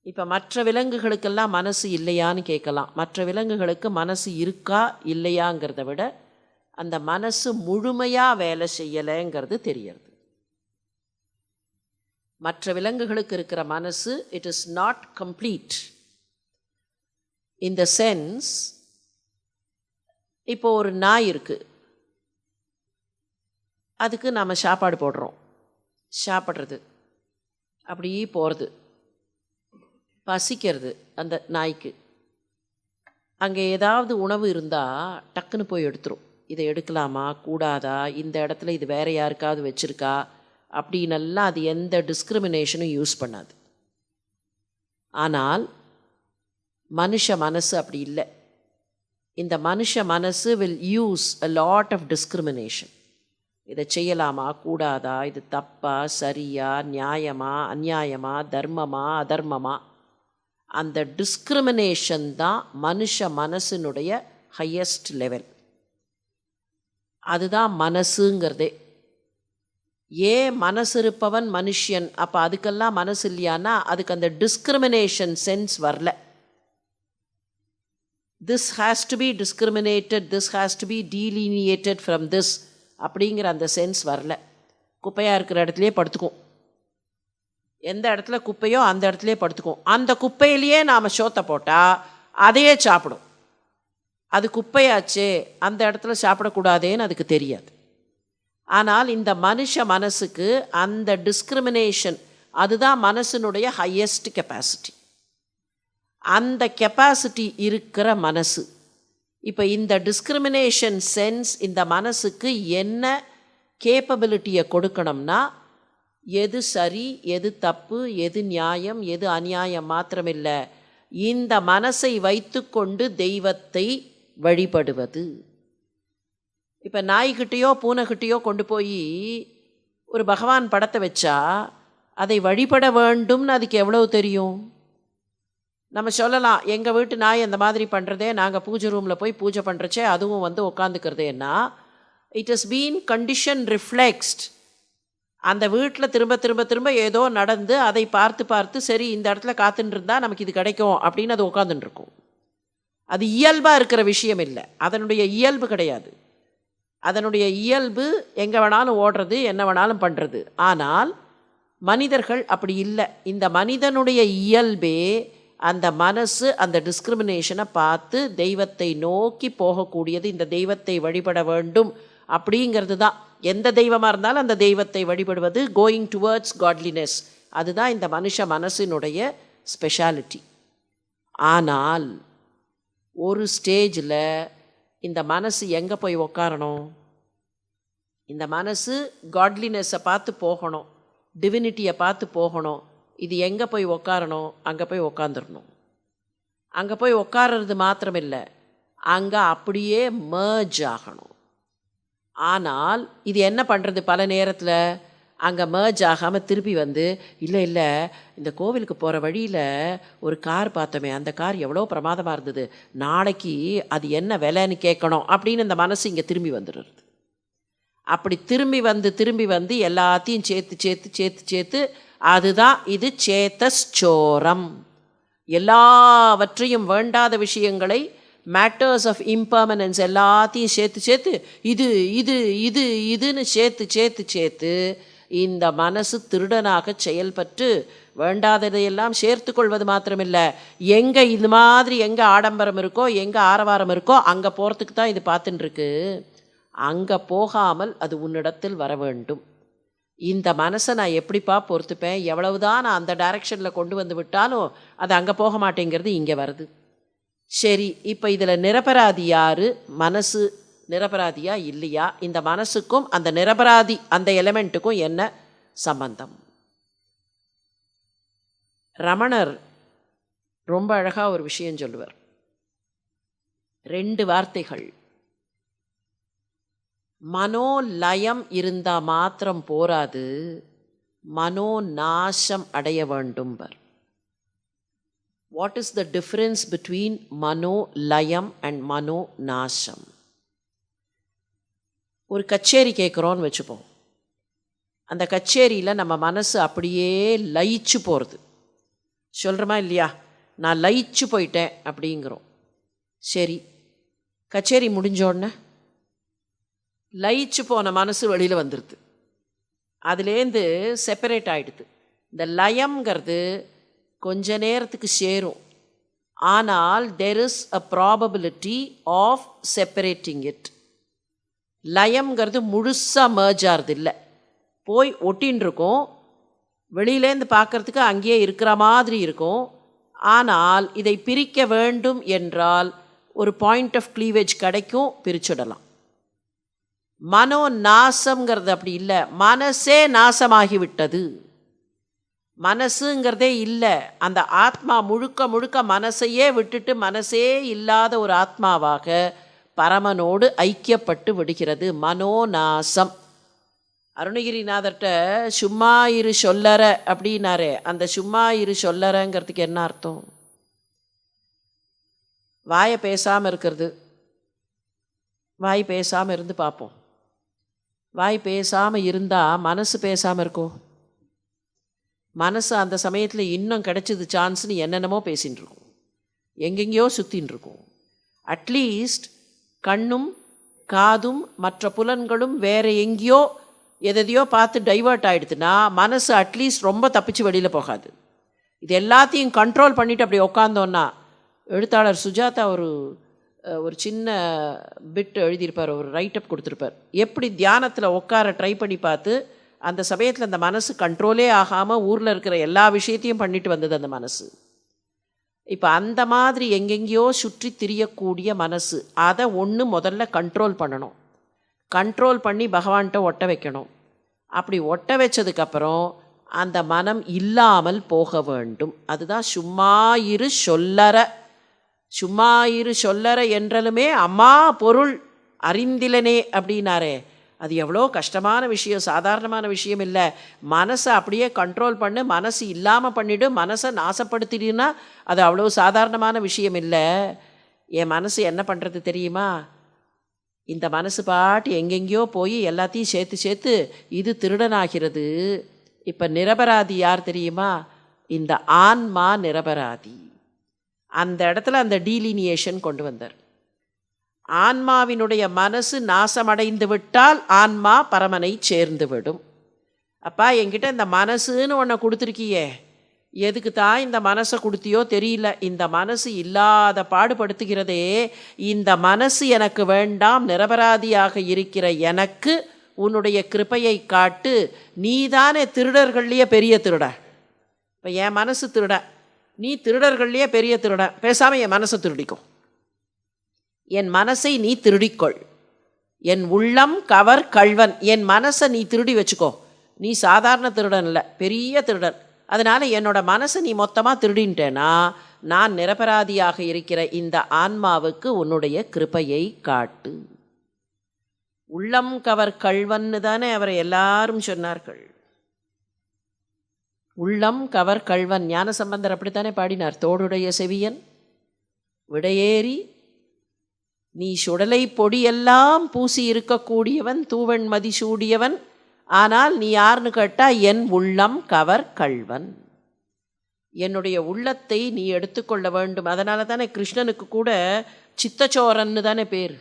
இப்போ மற்ற விலங்குகளுக்கெல்லாம் மனசு இல்லையான்னு கேட்கலாம். மற்ற விலங்குகளுக்கு மனசு இருக்கா இல்லையாங்கிறத விட அந்த மனசு முழுமையாக வேலை செய்யலைங்கிறது தெரியறது. மற்ற விலங்குகளுக்கு இருக்கிற மனசு, it is not complete in the sense, இப்போ ஒரு நாய் இருக்குது, அதுக்கு நாம் சாப்பாடு போடுறோம், சாப்பிட்றது, அப்படியே போகிறது, பசிக்கிறது அந்த நாய்க்கு. அங்கே ஏதாவது உணவு இருந்தால் டக்குன்னு போய் எடுத்துரும். இதை எடுக்கலாமா கூடாதா, இந்த இடத்துல இது வேறு யாருக்காவது வச்சுருக்கா அப்படின்னெல்லாம் அது எந்த டிஸ்கிரிமினேஷனும் யூஸ் பண்ணாது. ஆனால் மனுஷ மனசு அப்படி இல்லை. இந்த மனுஷ மனசு will use a lot of discrimination. இதை செய்யலாமா கூடாதா, இது தப்பா சரியா, நியாயமா அநியாயமா, தர்மமா அதர்மமா, அந்த டிஸ்கிரிமினேஷன் தான் மனுஷ மனசினுடைய ஹையஸ்ட் லெவல். அதுதான் மனசுங்கிறதே. ஏன் மனசு இருப்பவன் மனுஷன், அப்போ அதுக்கெல்லாம் மனசு இல்லையானா அதுக்கு அந்த டிஸ்கிரிமினேஷன் சென்ஸ் வரல. This has to be discriminated, this has to be delineated from this அப்படிங்கிற அந்த சென்ஸ் வரல. குப்பையாக இருக்கிற இடத்துலையே படுத்துக்கும், எந்த இடத்துல குப்பையோ அந்த இடத்துலையே படுத்துக்கும். அந்த குப்பையிலேயே நாம் சோத்தை போட்டால் அதையே சாப்பிடும். அது குப்பையாச்சே, அந்த இடத்துல சாப்பிடக்கூடாதேன்னு அதுக்கு தெரியாது. ஆனால் இந்த மனுஷ மனசுக்கு அந்த டிஸ்கிரிமினேஷன், அதுதான் மனசினுடைய ஹையஸ்ட் கெப்பாசிட்டி. அந்த கெப்பாசிட்டி இருக்கிற மனசு. இப்போ இந்த டிஸ்கிரிமினேஷன் சென்ஸ் இந்த மனசுக்கு என்ன கேப்பபிலிட்டியை கொடுக்கணும்னா, எது சரி எது தப்பு, எது நியாயம் எது அநியாயம் மாத்திரமில்லை, இந்த மனசை வைத்துக்கொண்டு தெய்வத்தை வழிபடுவது. இப்போ நாய்கிட்டேயோ பூனைகிட்டேயோ கொண்டு போய் ஒரு பகவான் படத்தை வச்சா அதை வழிபட வேண்டும்னு அதுக்கு எவ்வளவு தெரியும்? நம்ம சொல்லலாம், எங்கள் வீட்டு நாய் அந்த மாதிரி பண்ணுறதே, நாங்கள் பூஜை ரூமில் போய் பூஜை பண்ணுறச்சே அதுவும் வந்து உட்காந்துக்கிறதேன்னா, இட் இஸ் பீன் கண்டிஷன் ரிஃப்ளெக்ஸ்ட். அந்த வீட்டில் திரும்ப திரும்ப திரும்ப ஏதோ நடந்து அதை பார்த்து பார்த்து சரி இந்த இடத்துல காத்துட்டு இருந்தால் நமக்கு இது கிடைக்கும் அப்படின்னு அது உட்காந்துட்டுருக்கும். அது இயல்பாக இருக்கிற விஷயம் இல்லை, அதனுடைய இயல்பு கிடையாது. அதனுடைய இயல்பு எங்கே வேணாலும் ஓடுறது, என்ன வேணாலும் பண்ணுறது. ஆனால் மனிதர்கள் அப்படி இல்லை. இந்த மனிதனுடைய இயல்பே அந்த மனசு அந்த டிஸ்கிரிமினேஷனை பார்த்து தெய்வத்தை நோக்கி போகக்கூடியது. இந்த தெய்வத்தை வழிபட வேண்டும் அப்படிங்கிறது தான். எந்த தெய்வமாக இருந்தாலும் அந்த தெய்வத்தை வழிபடுவது, கோயிங் டுவர்ட்ஸ் காட்லினஸ், அதுதான் இந்த மனசினுடைய ஸ்பெஷாலிட்டி. ஆனால் ஒரு ஸ்டேஜில் இந்த மனசு எங்கே போய் உக்காரணும்? இந்த மனசு காட்லினஸை பார்த்து போகணும், டிவினிட்டியை பார்த்து போகணும். இது எங்கே போய் உக்காரணும்? அங்கே போய் உக்காந்துடணும். அங்கே போய் உக்காரது மாத்திரமில்லை, அங்கே அப்படியே மர்ஜ் ஆகணும். ஆனால் இது என்ன பண்ணுறது? பல நேரத்தில் அங்கே மர்ஜ் ஆகாமல் திருப்பி வந்து, இல்லை இல்லை இந்த கோவிலுக்கு போகிற வழியில் ஒரு கார் பார்த்தோமே, அந்த கார் எவ்வளோ பிரமாதமாக இருந்தது, நாளைக்கு அது என்ன விலைன்னு கேட்கணும் அப்படின்னு இந்த மனசு இங்கே திரும்பி வந்துடுறது. அப்படி திரும்பி வந்து எல்லாத்தையும் சேர்த்து அதுதான் இது சேதஸ்சோரம். எல்லாவற்றையும் வேண்டாத விஷயங்களை, மேட்டர்ஸ் ஆஃப் இம்பர்மனன்ஸ் எல்லாத்தையும் சேர்த்து இதுன்னு சேர்த்து இந்த மனசு திருடனாக செயல்பட்டு வேண்டாததையெல்லாம் சேர்த்து கொள்வது மாத்திரமில்லை, எங்கே இது மாதிரி எங்கே ஆடம்பரம் இருக்கோ, எங்கே ஆரவாரம் இருக்கோ அங்கே போகிறதுக்கு தான் இது பார்த்துட்டுருக்கு. அங்கே போகாமல் அது உன்னிடத்தில் வர வேண்டும். இந்த மனசை நான் எப்படிப்பா பொறுத்துப்பேன்? எவ்வளவுதான் நான் அந்த டைரக்ஷனில் கொண்டு வந்து விட்டாலும் அது அங்கே போக மாட்டேங்கிறது, இங்கே வருது. சரி, இப்போ இதில் நிரபராதி யார்? மனசு நிரபராதியா இல்லையா? இந்த மனசுக்கும் அந்த நிரபராதி அந்த எலிமெண்ட்டுக்கும் என்ன சம்பந்தம்? ரமணர் ரொம்ப அழகாக ஒரு விஷயம் சொல்லுவார். 2 வார்த்தைகள். மனோலயம் இருந்தால் மாத்திரம் போராது, மனோநாசம் அடைய வேண்டும்பர். What is the difference between மனோலயம் அண்ட் மனோநாசம்? ஒரு கச்சேரி கேட்குறோன்னு வச்சுப்போம். அந்த கச்சேரியில் நம்ம மனசு அப்படியே லயிச்சு போகிறது. சொல்கிறோமா இல்லையா? நான் லயிச்சு போயிட்டேன் அப்படிங்கிறோம். சரி, கச்சேரி முடிஞ்சோடனே லயிச்சு போன மனசு வெளியில் வந்துடுது, அதுலேருந்து செப்பரேட் ஆகிடுது. இந்த லயம்ங்கிறது கொஞ்ச நேரத்துக்கு சேரும், ஆனால் there is a probability of separating it. லயம்ங்கிறது முழுசாக மர்ஜ் ஆகிறது இல்லை, போய் ஒட்டின்னு இருக்கும். வெளியிலேருந்து பார்க்குறதுக்கு அங்கேயே இருக்கிற மாதிரி இருக்கும். ஆனால் இதை பிரிக்க வேண்டும் என்றால் ஒரு பாயிண்ட் ஆஃப் க்ளீவேஜ் கிடைக்கும், பிரிச்சுடலாம். மனோ நாசம்ங்கிறது அப்படி இல்லை, மனசே நாசமாகிவிட்டது. மனசுங்கிறதே இல்லை, அந்த ஆத்மா முழுக்க மனசையே விட்டுட்டு மனசே இல்லாத ஒரு ஆத்மாவாக பரமனோடு ஐக்கியப்பட்டு விடுகிறது. மனோநாசம். அருணகிரிநாதர்கிட்ட சும்மா இரு சொல்லற அப்படின்னாரே, அந்த சும்மா இரு சொல்லறங்கிறதுக்கு என்ன அர்த்தம்? வாயை பேசாமல் இருக்கிறது. வாய் பேசாமல் இருந்து பார்ப்போம். வாய் பேசாமல் இருந்தால் மனசு பேசாமல் இருக்கும். மனசு அந்த சமயத்தில் இன்னும் கிடைச்சது சான்ஸ்னு என்னென்னமோ பேசின்னு இருக்கும், எங்கெங்கேயோ சுற்றின்னு இருக்கும். அட்லீஸ்ட் கண்ணும் காதும் மற்ற புலன்களும் வேறு எங்கேயோ எதையோ பார்த்து டைவர்ட் ஆகிடுதுன்னா மனசு அட்லீஸ்ட் ரொம்ப தப்பிச்சு வெளியில் போகாது. இது எல்லாத்தையும் கண்ட்ரோல் பண்ணிவிட்டு அப்படி உட்காந்தோன்னா, எழுத்தாளர் சுஜாதா ஒரு சின்ன பிட் எழுதியிருப்பார், ஒரு ரைட்டப் கொடுத்துருப்பார். எப்படி தியானத்தில் உட்கார ட்ரை பண்ணி பார்த்து அந்த சமயத்தில் அந்த மனசு கண்ட்ரோலே ஆகாமல் ஊரில் இருக்கிற எல்லா விஷயத்தையும் பண்ணிட்டு வந்தது அந்த மனசு. இப்போ அந்த மாதிரி எங்கெங்கேயோ சுற்றி திரியக்கூடிய மனசு, அதை முதல்ல கண்ட்ரோல் பண்ணணும். கண்ட்ரோல் பண்ணி பகவான்கிட்ட ஒட்ட வைக்கணும். அப்படி ஒட்ட வச்சதுக்கப்புறம் அந்த மனம் இல்லாமல் போக வேண்டும். அதுதான் சும்மாயிரு சொல்லற. சும்மாயிரு சொல்லற என்றாலுமே அம்மா பொருள் அறிந்திலனே அப்படின்னாரே, அது எவ்வளோ கஷ்டமான விஷயம், சாதாரணமான விஷயம் இல்லை. மனசை அப்படியே கண்ட்ரோல் பண்ணு, மனசு இல்லாமல் பண்ணிவிடு, மனசை நாசப்படுத்திடுன்னா அது அவ்வளோ சாதாரணமான விஷயம் இல்லை. என் மனசு என்ன பண்ணுறது தெரியுமா? இந்த மனசு பாட்டு எங்கெங்கேயோ போய் எல்லாத்தையும் சேர்த்து சேர்த்து இது திருடனாகிறது. இப்போ நிரபராதி யார் தெரியுமா? இந்த ஆன்மா நிரபராதி. அந்த இடத்துல அந்த டீலினியேஷன் கொண்டு வந்தார். ஆன்மாவினுடைய மனசு நாசமடைந்து விட்டால் ஆன்மா பரமனை சேர்ந்து விடும். அப்பா, என்கிட்ட இந்த மனசுன்னு ஒன்றை கொடுத்துருக்கியே, எதுக்கு தான் இந்த மனசை கொடுத்தியோ தெரியல. இந்த மனசு இல்லாத பாடுபடுத்துகிறதே, இந்த மனசு எனக்கு வேண்டாம். நிரபராதியாக இருக்கிற எனக்கு உன்னுடைய கிருபையை காட்டு. நீதானே திருடர்கள்லேயே பெரிய திருட. இப்போ என் மனசு திருட, நீ திருடர்கள்லேயே பெரிய திருட. பேசாமல் என் மனசை திருடிக்கும். என் மனசை நீ திருடிக்கொள். என் உள்ளம் கவர் கள்வன். என் மனசை நீ திருடி வச்சுக்கோ. நீ சாதாரண திருடன் இல்லை, பெரிய திருடன். அதனால் என்னோட மனசை நீ மொத்தமாக திருடின்ட்டேனா நான் நிரபராதியாக இருக்கிற இந்த ஆன்மாவுக்கு உன்னுடைய கிருபையை காட்டு. உள்ளம் கவர் கள்வன்னு தானே அவரை எல்லாரும் சொன்னார்கள். உள்ளம் கவர் கள்வன். ஞானசம்பந்தர் அப்படித்தானே பாடினார். தோடுடைய செவியன் விடையேறி நீ சுடலை பொடியெல்லாம் பூசி இருக்கக்கூடியவன், தூவன் மதி சூடியவன், ஆனால் நீ யாருன்னு கேட்டால் என் உள்ளம் கவர் கள்வன். என்னுடைய உள்ளத்தை நீ எடுத்துக்கொள்ள வேண்டும். அதனால தானே கிருஷ்ணனுக்கு கூட சித்தச்சோரன்னு தானே பேர்.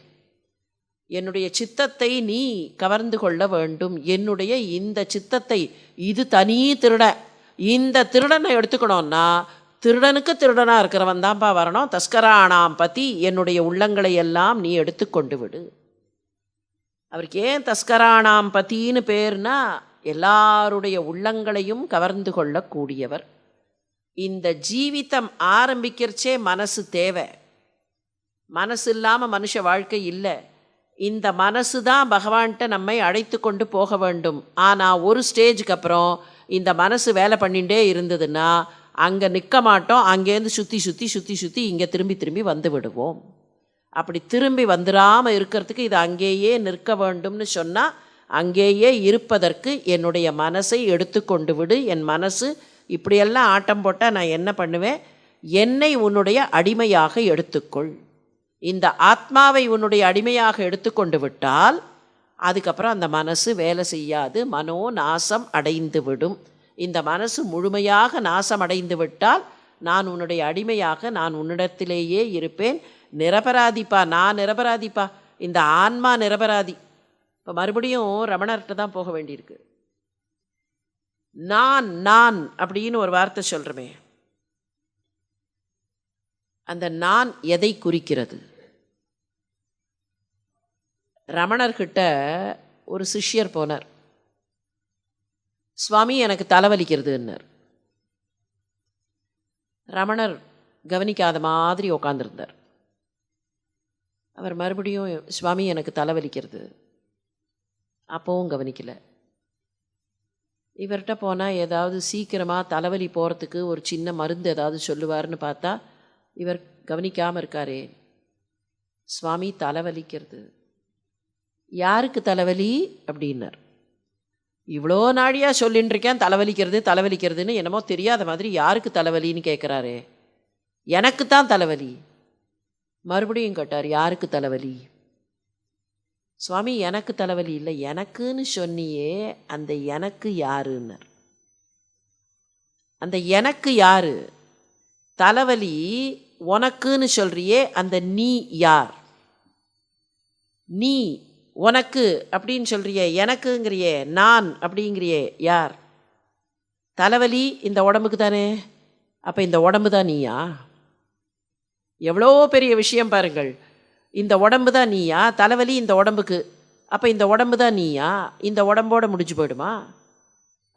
என்னுடைய சித்தத்தை நீ கவர்ந்து கொள்ள வேண்டும். என்னுடைய இந்த சித்தத்தை, இது தனி திருட, இந்த திருடனை எடுத்துக்கணும்னா திருடனுக்கு திருடனாக இருக்கிறவன் தான்ப்பா வரணும். தஸ்கரானாம் பதி, என்னுடைய உள்ளங்களை எல்லாம் நீ எடுத்துக்கொண்டு விடு. அவருக்கு ஏன் தஸ்கரானாம் பத்தின்னு பேர்னா, எல்லாருடைய உள்ளங்களையும் கவர்ந்து கொள்ளக்கூடியவர். இந்த ஜீவிதம் ஆரம்பிக்கிறச்சே மனசு தேவை. மனசு இல்லாமல் மனுஷ வாழ்க்கை இல்லை. இந்த மனசு தான் பகவான்கிட்ட நம்மை அழைத்து கொண்டு போக வேண்டும். ஆனால் ஒரு ஸ்டேஜுக்கு அப்புறம் இந்த மனசு வேலை பண்ணிகிட்டே இருந்ததுன்னா அங்கே நிற்க மாட்டோம். அங்கேருந்து சுற்றி சுற்றி சுற்றி சுற்றி இங்கே திரும்பி திரும்பி வந்து விடுவோம். அப்படி திரும்பி வந்துடாமல் இருக்கிறதுக்கு இது அங்கேயே நிற்க வேண்டும்னு சொன்னால், அங்கேயே இருப்பதற்கு என்னுடைய மனசை எடுத்து கொண்டு விடு. என் மனசு இப்படியெல்லாம் ஆட்டம் போட்டால் நான் என்ன பண்ணுவேன்? என்னை உன்னுடைய அடிமையாக எடுத்துக்கொள். இந்த ஆத்மாவை உன்னுடைய அடிமையாக எடுத்துக்கொண்டு விட்டால் அதுக்கப்புறம் அந்த மனசு வேலை செய்யாது, மனோ நாசம் அடைந்து விடும். இந்த மனசு முழுமையாக நாசம் அடைந்து விட்டால் நான் உன்னுடைய அடிமையாக நான் உன்னிடத்திலேயே இருப்பேன். நிரபராதிப்பா, நான் நிரபராதிப்பா, இந்த ஆன்மா நிரபராதி. இப்போ மறுபடியும் ரமணர்கிட்ட தான் போக வேண்டியிருக்கு. நான் நான் அப்படின்னு ஒரு வார்த்தை சொல்கிறோமே, அந்த நான் எதை குறிக்கிறது? ரமணர்கிட்ட ஒரு சிஷ்யர் போனார். சுவாமி, எனக்கு தலைவலிக்கிறதுன்னார். ரமணர் கவனிக்காத மாதிரி உட்காந்துருந்தார். அவர் மறுபடியும், சுவாமி எனக்கு தலைவலிக்கிறது. அப்போவும் கவனிக்கலை. இவர்கிட்ட போனால் ஏதாவது சீக்கிரமாக தலைவலி போகிறதுக்கு ஒரு சின்ன மருந்து ஏதாவது சொல்லுவார்னு பார்த்தா இவர் கவனிக்காமல் இருக்காரே. சுவாமி தலைவலிக்கிறது. யாருக்கு தலைவலி அப்படின்னார். இவ்வளோ நாடியாக சொல்லின்னு இருக்கேன் தலைவலிக்கிறது தலைவலிக்கிறதுன்னு, என்னமோ தெரியாத மாதிரி யாருக்கு தலைவலின்னு கேட்குறாரே. எனக்கு தான் தலைவலி. மறுபடியும் கேட்டார், யாருக்கு தலைவலி? சுவாமி எனக்கு தலைவலி இல்லை, எனக்குன்னு சொன்னியே, அந்த எனக்கு யாருன்னார். அந்த எனக்கு யாரு? தலைவலி உனக்குன்னு சொல்றியே, அந்த நீ யார்? நீ உனக்கு அப்படின்னு சொல்கிறியே, எனக்குங்கிறியே, நான் அப்படிங்கிறியே, யார்? தலைவலி இந்த உடம்புக்கு தானே. அப்போ இந்த உடம்பு தான் நீயா? எவ்வளோ பெரிய விஷயம் பாருங்கள். இந்த உடம்பு தான் நீயா? தலைவலி இந்த உடம்புக்கு. அப்போ இந்த உடம்பு தான் நீயா? இந்த உடம்போடு முடிஞ்சு போயிடுமா?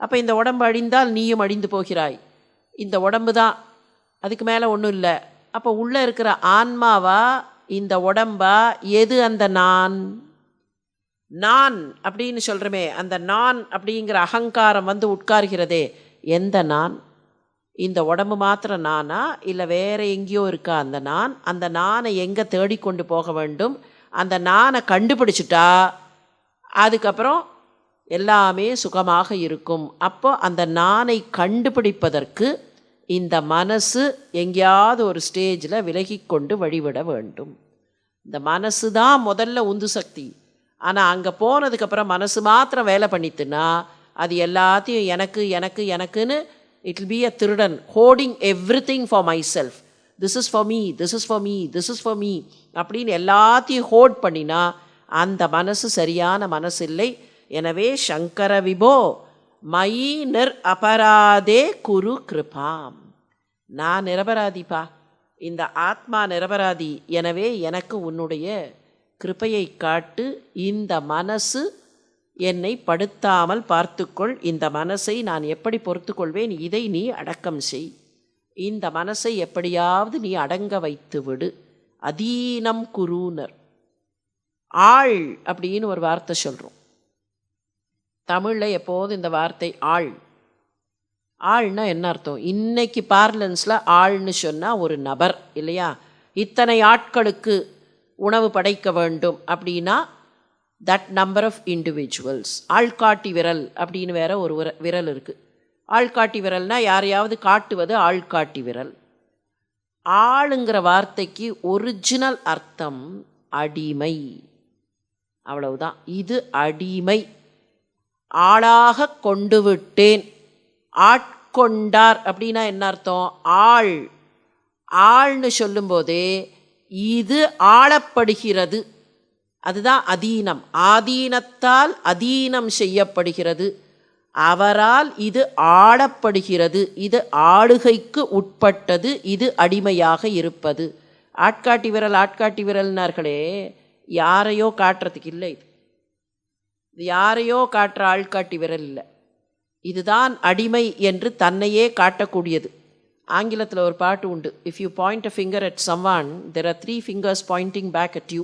அப்போ இந்த உடம்பு அழிந்தால் நீயும் அழிந்து போகிறாய். இந்த உடம்பு தான், அதுக்கு மேலே ஒன்றும் இல்லை. அப்போ உள்ளே இருக்கிற ஆன்மாவா இந்த உடம்பா? எது அந்த நான்? நான் அப்படின்னு சொல்கிறோமே, அந்த நான் அப்படிங்கிற அகங்காரம் வந்து உட்கார்கிறதே, எந்த நான்? இந்த உடம்பு மாத்திரம் நானா, இல்லை வேற எங்கேயோ இருக்கா அந்த நான்? அந்த நானை எங்கே தேடிக்கொண்டு போக வேண்டும்? அந்த நானை கண்டுபிடிச்சிட்டா அதுக்கப்புறம் எல்லாமே சுகமாக இருக்கும். அப்போ அந்த நானை கண்டுபிடிப்பதற்கு இந்த மனசு எங்கேயாவது ஒரு ஸ்டேஜில் விலகி கொண்டு வழிவிட வேண்டும். இந்த மனசு தான் முதல்ல உந்து சக்தி. ஆனால் அங்கே போனதுக்கப்புறம் மனசு மாத்திரம் வேலை பண்ணிட்டுன்னா அது எல்லாத்தையும் எனக்கு எனக்கு எனக்குன்னு இட் வில் பி அ திருடன் hoarding every thing for my self. This is for me, this is for me, this is for me அப்படின்னு எல்லாத்தையும் ஹோல்ட் பண்ணினா அந்த மனசு சரியான மனசு இல்லை. எனவே சங்கர விபோ மயி நிர் அபராதே குரு கிருபாம். நான் நிரபராதிப்பா, இந்த ஆத்மா நிரபராதி. எனவே எனக்கு உன்னுடைய கிருபையை காட்டு. இந்த மனசு என்னை படுத்தாமல் பார்த்துக்கொள். இந்த மனசை நான் எப்படி பொறுத்து கொள்வேன்? இதை நீ அடக்கம் செய். இந்த மனசை எப்படியாவது நீ அடங்க வைத்து விடு. அதீனம் குருனர். ஆள் அப்படின்னு ஒரு வார்த்தை சொல்கிறோம் தமிழில். எப்போதும் இந்த வார்த்தை ஆள். ஆள்னா என்ன அர்த்தம்? இன்னைக்கு பார்லன்ஸில் ஆள்னு சொன்னால் ஒரு நபர் இல்லையா? இத்தனை ஆட்களுக்கு உணவு படைக்க வேண்டும் அப்படின்னா தட் நம்பர் ஆஃப் இண்டிவிஜுவல்ஸ். ஆள்காட்டி விரல் அப்படின்னு வேற ஒரு விரல் இருக்குது. ஆள்காட்டி விரல்னால் யாரையாவது காட்டுவது ஆள்காட்டி விரல். ஆளுங்கிற வார்த்தைக்கு ஒரிஜினல் அர்த்தம் அடிமை. அவ்வளவுதான். இது அடிமை. ஆளாக கொண்டு விட்டேன். ஆட்கொண்டார் அப்படின்னா என்ன அர்த்தம்? ஆள். ஆள்னு சொல்லும்போதே இது ஆளப்படுகிறது. அதுதான் அதீனம். ஆதீனத்தால் அதீனம் செய்யப்படுகிறது. அவரால் இது ஆளப்படுகிறது. இது ஆளுகைக்கு உட்பட்டது. இது அடிமையாக இருப்பது. ஆட்காட்டி விரல் ஆட்காட்டி விரல்னார்களே, யாரையோ காட்டுறதுக்கு இல்லை. இது யாரையோ காட்டுற ஆள்காட்டி விரல் இல்லை. இதுதான் அடிமை என்று தன்னையே காட்டக்கூடியது. ஆங்கிலத்தில் ஒரு பாட்டு உண்டு. If you point a finger at someone there are 3 fingers pointing back at you.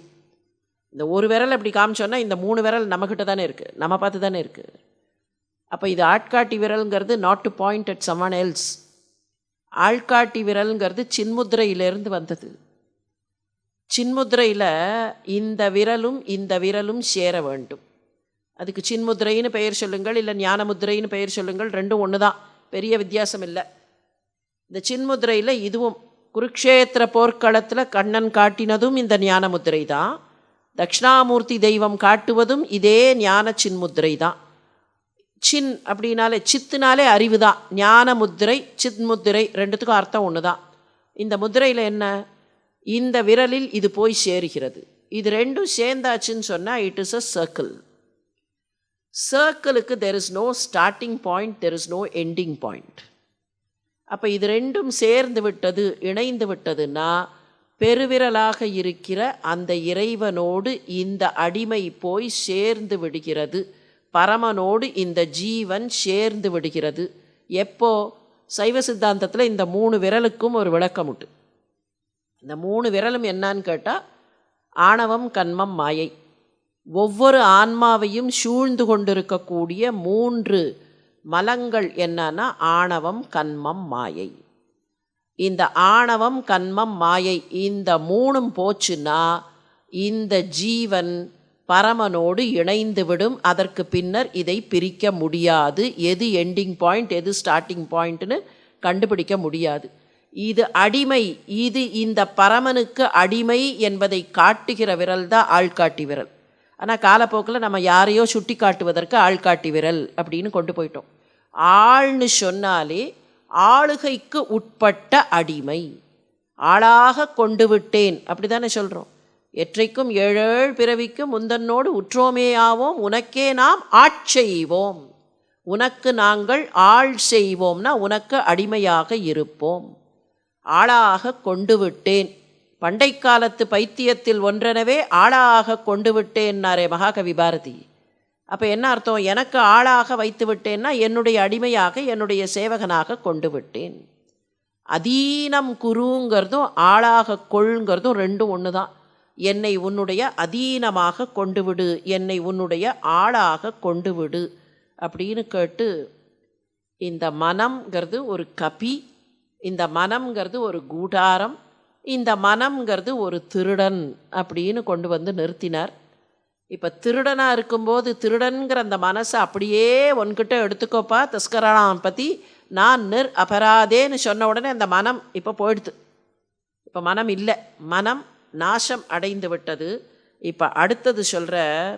இந்த ஒரு விரல் அப்படி காமிச்சோன்னா இந்த 3 விரல் நம்மக்கிட்ட தானே இருக்குது, நம்ம பார்த்து தானே இருக்குது. அப்போ இது ஆட்காட்டி விரல்ங்கிறது not to point at someone else. ஆள்காட்டி விரல்ங்கிறது சின்முத்திரையிலேருந்து வந்தது. சின்முத்திரையில் இந்த விரலும் இந்த விரலும் சேர வேண்டும். அதுக்கு சின்முத்திரைன்னு பெயர் சொல்லுங்கள், இல்லை ஞானமுத்திரைன்னு பெயர் சொல்லுங்கள், ரெண்டும் ஒன்று தான், பெரிய வித்தியாசம் இல்லை. இந்த சின்முத்திரையில் இதுவும் குருக்ஷேத்திர போர்க்களத்தில் கண்ணன் காட்டினதும் இந்த ஞானமுத்திரை தான். தட்சிணாமூர்த்தி தெய்வம் காட்டுவதும் இதே ஞான சின்முத்திரை தான். சின் அப்படின்னாலே சித்துனாலே அறிவு தான். ஞான முத்திரை சின்முத்திரை ரெண்டுத்துக்கும் அர்த்தம் ஒன்று தான். இந்த முத்திரையில் என்ன? இந்த விரலில் இது போய் சேருகிறது. இது ரெண்டும் சேர்ந்தாச்சுன்னு சொன்னால் இட் இஸ் அ சர்க்கிள். சர்க்கிளுக்கு there is no starting point, there is no ending point. அப்போ இது ரெண்டும் சேர்ந்து விட்டது, இணைந்து விட்டதுன்னா பெருவிரலாக இருக்கிற அந்த இறைவனோடு இந்த அடிமை போய் சேர்ந்து விடுகிறது. பரமனோடு இந்த ஜீவன் சேர்ந்து விடுகிறது. எப்போ? சைவ சித்தாந்தத்தில் இந்த 3 விரலுக்கும் ஒரு விளக்கம் உண்டு. இந்த 3 விரலும் என்னான்னு கேட்டால் ஆணவம் கன்மம் மாயை. ஒவ்வொரு ஆன்மாவையும் சூழ்ந்து கொண்டிருக்கக்கூடிய 3 மலங்கள் என்னன்னா ஆணவம் கன்மம் மாயை. இந்த ஆணவம் கன்மம் மாயை இந்த 3ம் போச்சுன்னா இந்த ஜீவன் பரமனோடு இணைந்து விடும். அதற்கு பின்னர் இதை பிரிக்க முடியாது. எது எண்டிங் பாயிண்ட் எது ஸ்டார்டிங் பாயிண்ட்னு கண்டுபிடிக்க முடியாது. இது அடிமை. இது இந்த பரமனுக்கு அடிமை என்பதை காட்டுகிற விரல் தான் ஆள்காட்டி விரல். ஆனால் காலப்போக்கில் நம்ம யாரையோ சுட்டி காட்டுவதற்கு ஆள்காட்டி விரல் அப்படின்னு கொண்டு போயிட்டோம். ஆள்னு சொன்னாலே ஆளுகைக்கு உட்பட்ட அடிமை. ஆளாக கொண்டு விட்டேன் அப்படி தானே சொல்கிறோம். எற்றைக்கும் 7 பிறவிக்கு முந்தன்னோடு உற்றோமேயாவோம் உனக்கே நாம் ஆட்செய்வோம். உனக்கு நாங்கள் ஆள் செய்வோம்னா உனக்கு அடிமையாக இருப்போம். ஆளாக கொண்டு விட்டேன். பண்டை காலத்து பைத்தியத்தில் ஒன்றெனவே ஆளாக கொண்டு விட்டேன்னாரே மகாகவி பாரதி. அப்போ என்ன அர்த்தம்? எனக்கு ஆளாக வைத்து விட்டேன்னா என்னுடைய அடிமையாக என்னுடைய சேவகனாக கொண்டு விட்டேன். அதீனம் குருங்கிறதும் ஆளாக கொள்ங்கிறதும் ரெண்டும் ஒன்று தான். என்னை உன்னுடைய அதீனமாக கொண்டு விடு, என்னை உன்னுடைய ஆளாக கொண்டு விடு அப்படின்னு கேட்டு, இந்த மனம்ங்கிறது ஒரு கபி, இந்த மனம்ங்கிறது ஒரு கூடாரம், இந்த மனம்ங்கிறது ஒரு திருடன் அப்படின்னு கொண்டு வந்து நிறுத்தினார். இப்போ திருடனாக இருக்கும்போது திருடன்கிற அந்த மனசை அப்படியே உன்கிட்ட எடுத்துக்கோப்பா தஸ்கரானாம் பற்றி நான் அபராதேன்னு சொன்ன உடனே அந்த மனம் இப்போ போயிடுது. இப்போ மனம் இல்லை, மனம் நாசம் அடைந்து விட்டது. இப்போ அடுத்தது சொல்கிறார்,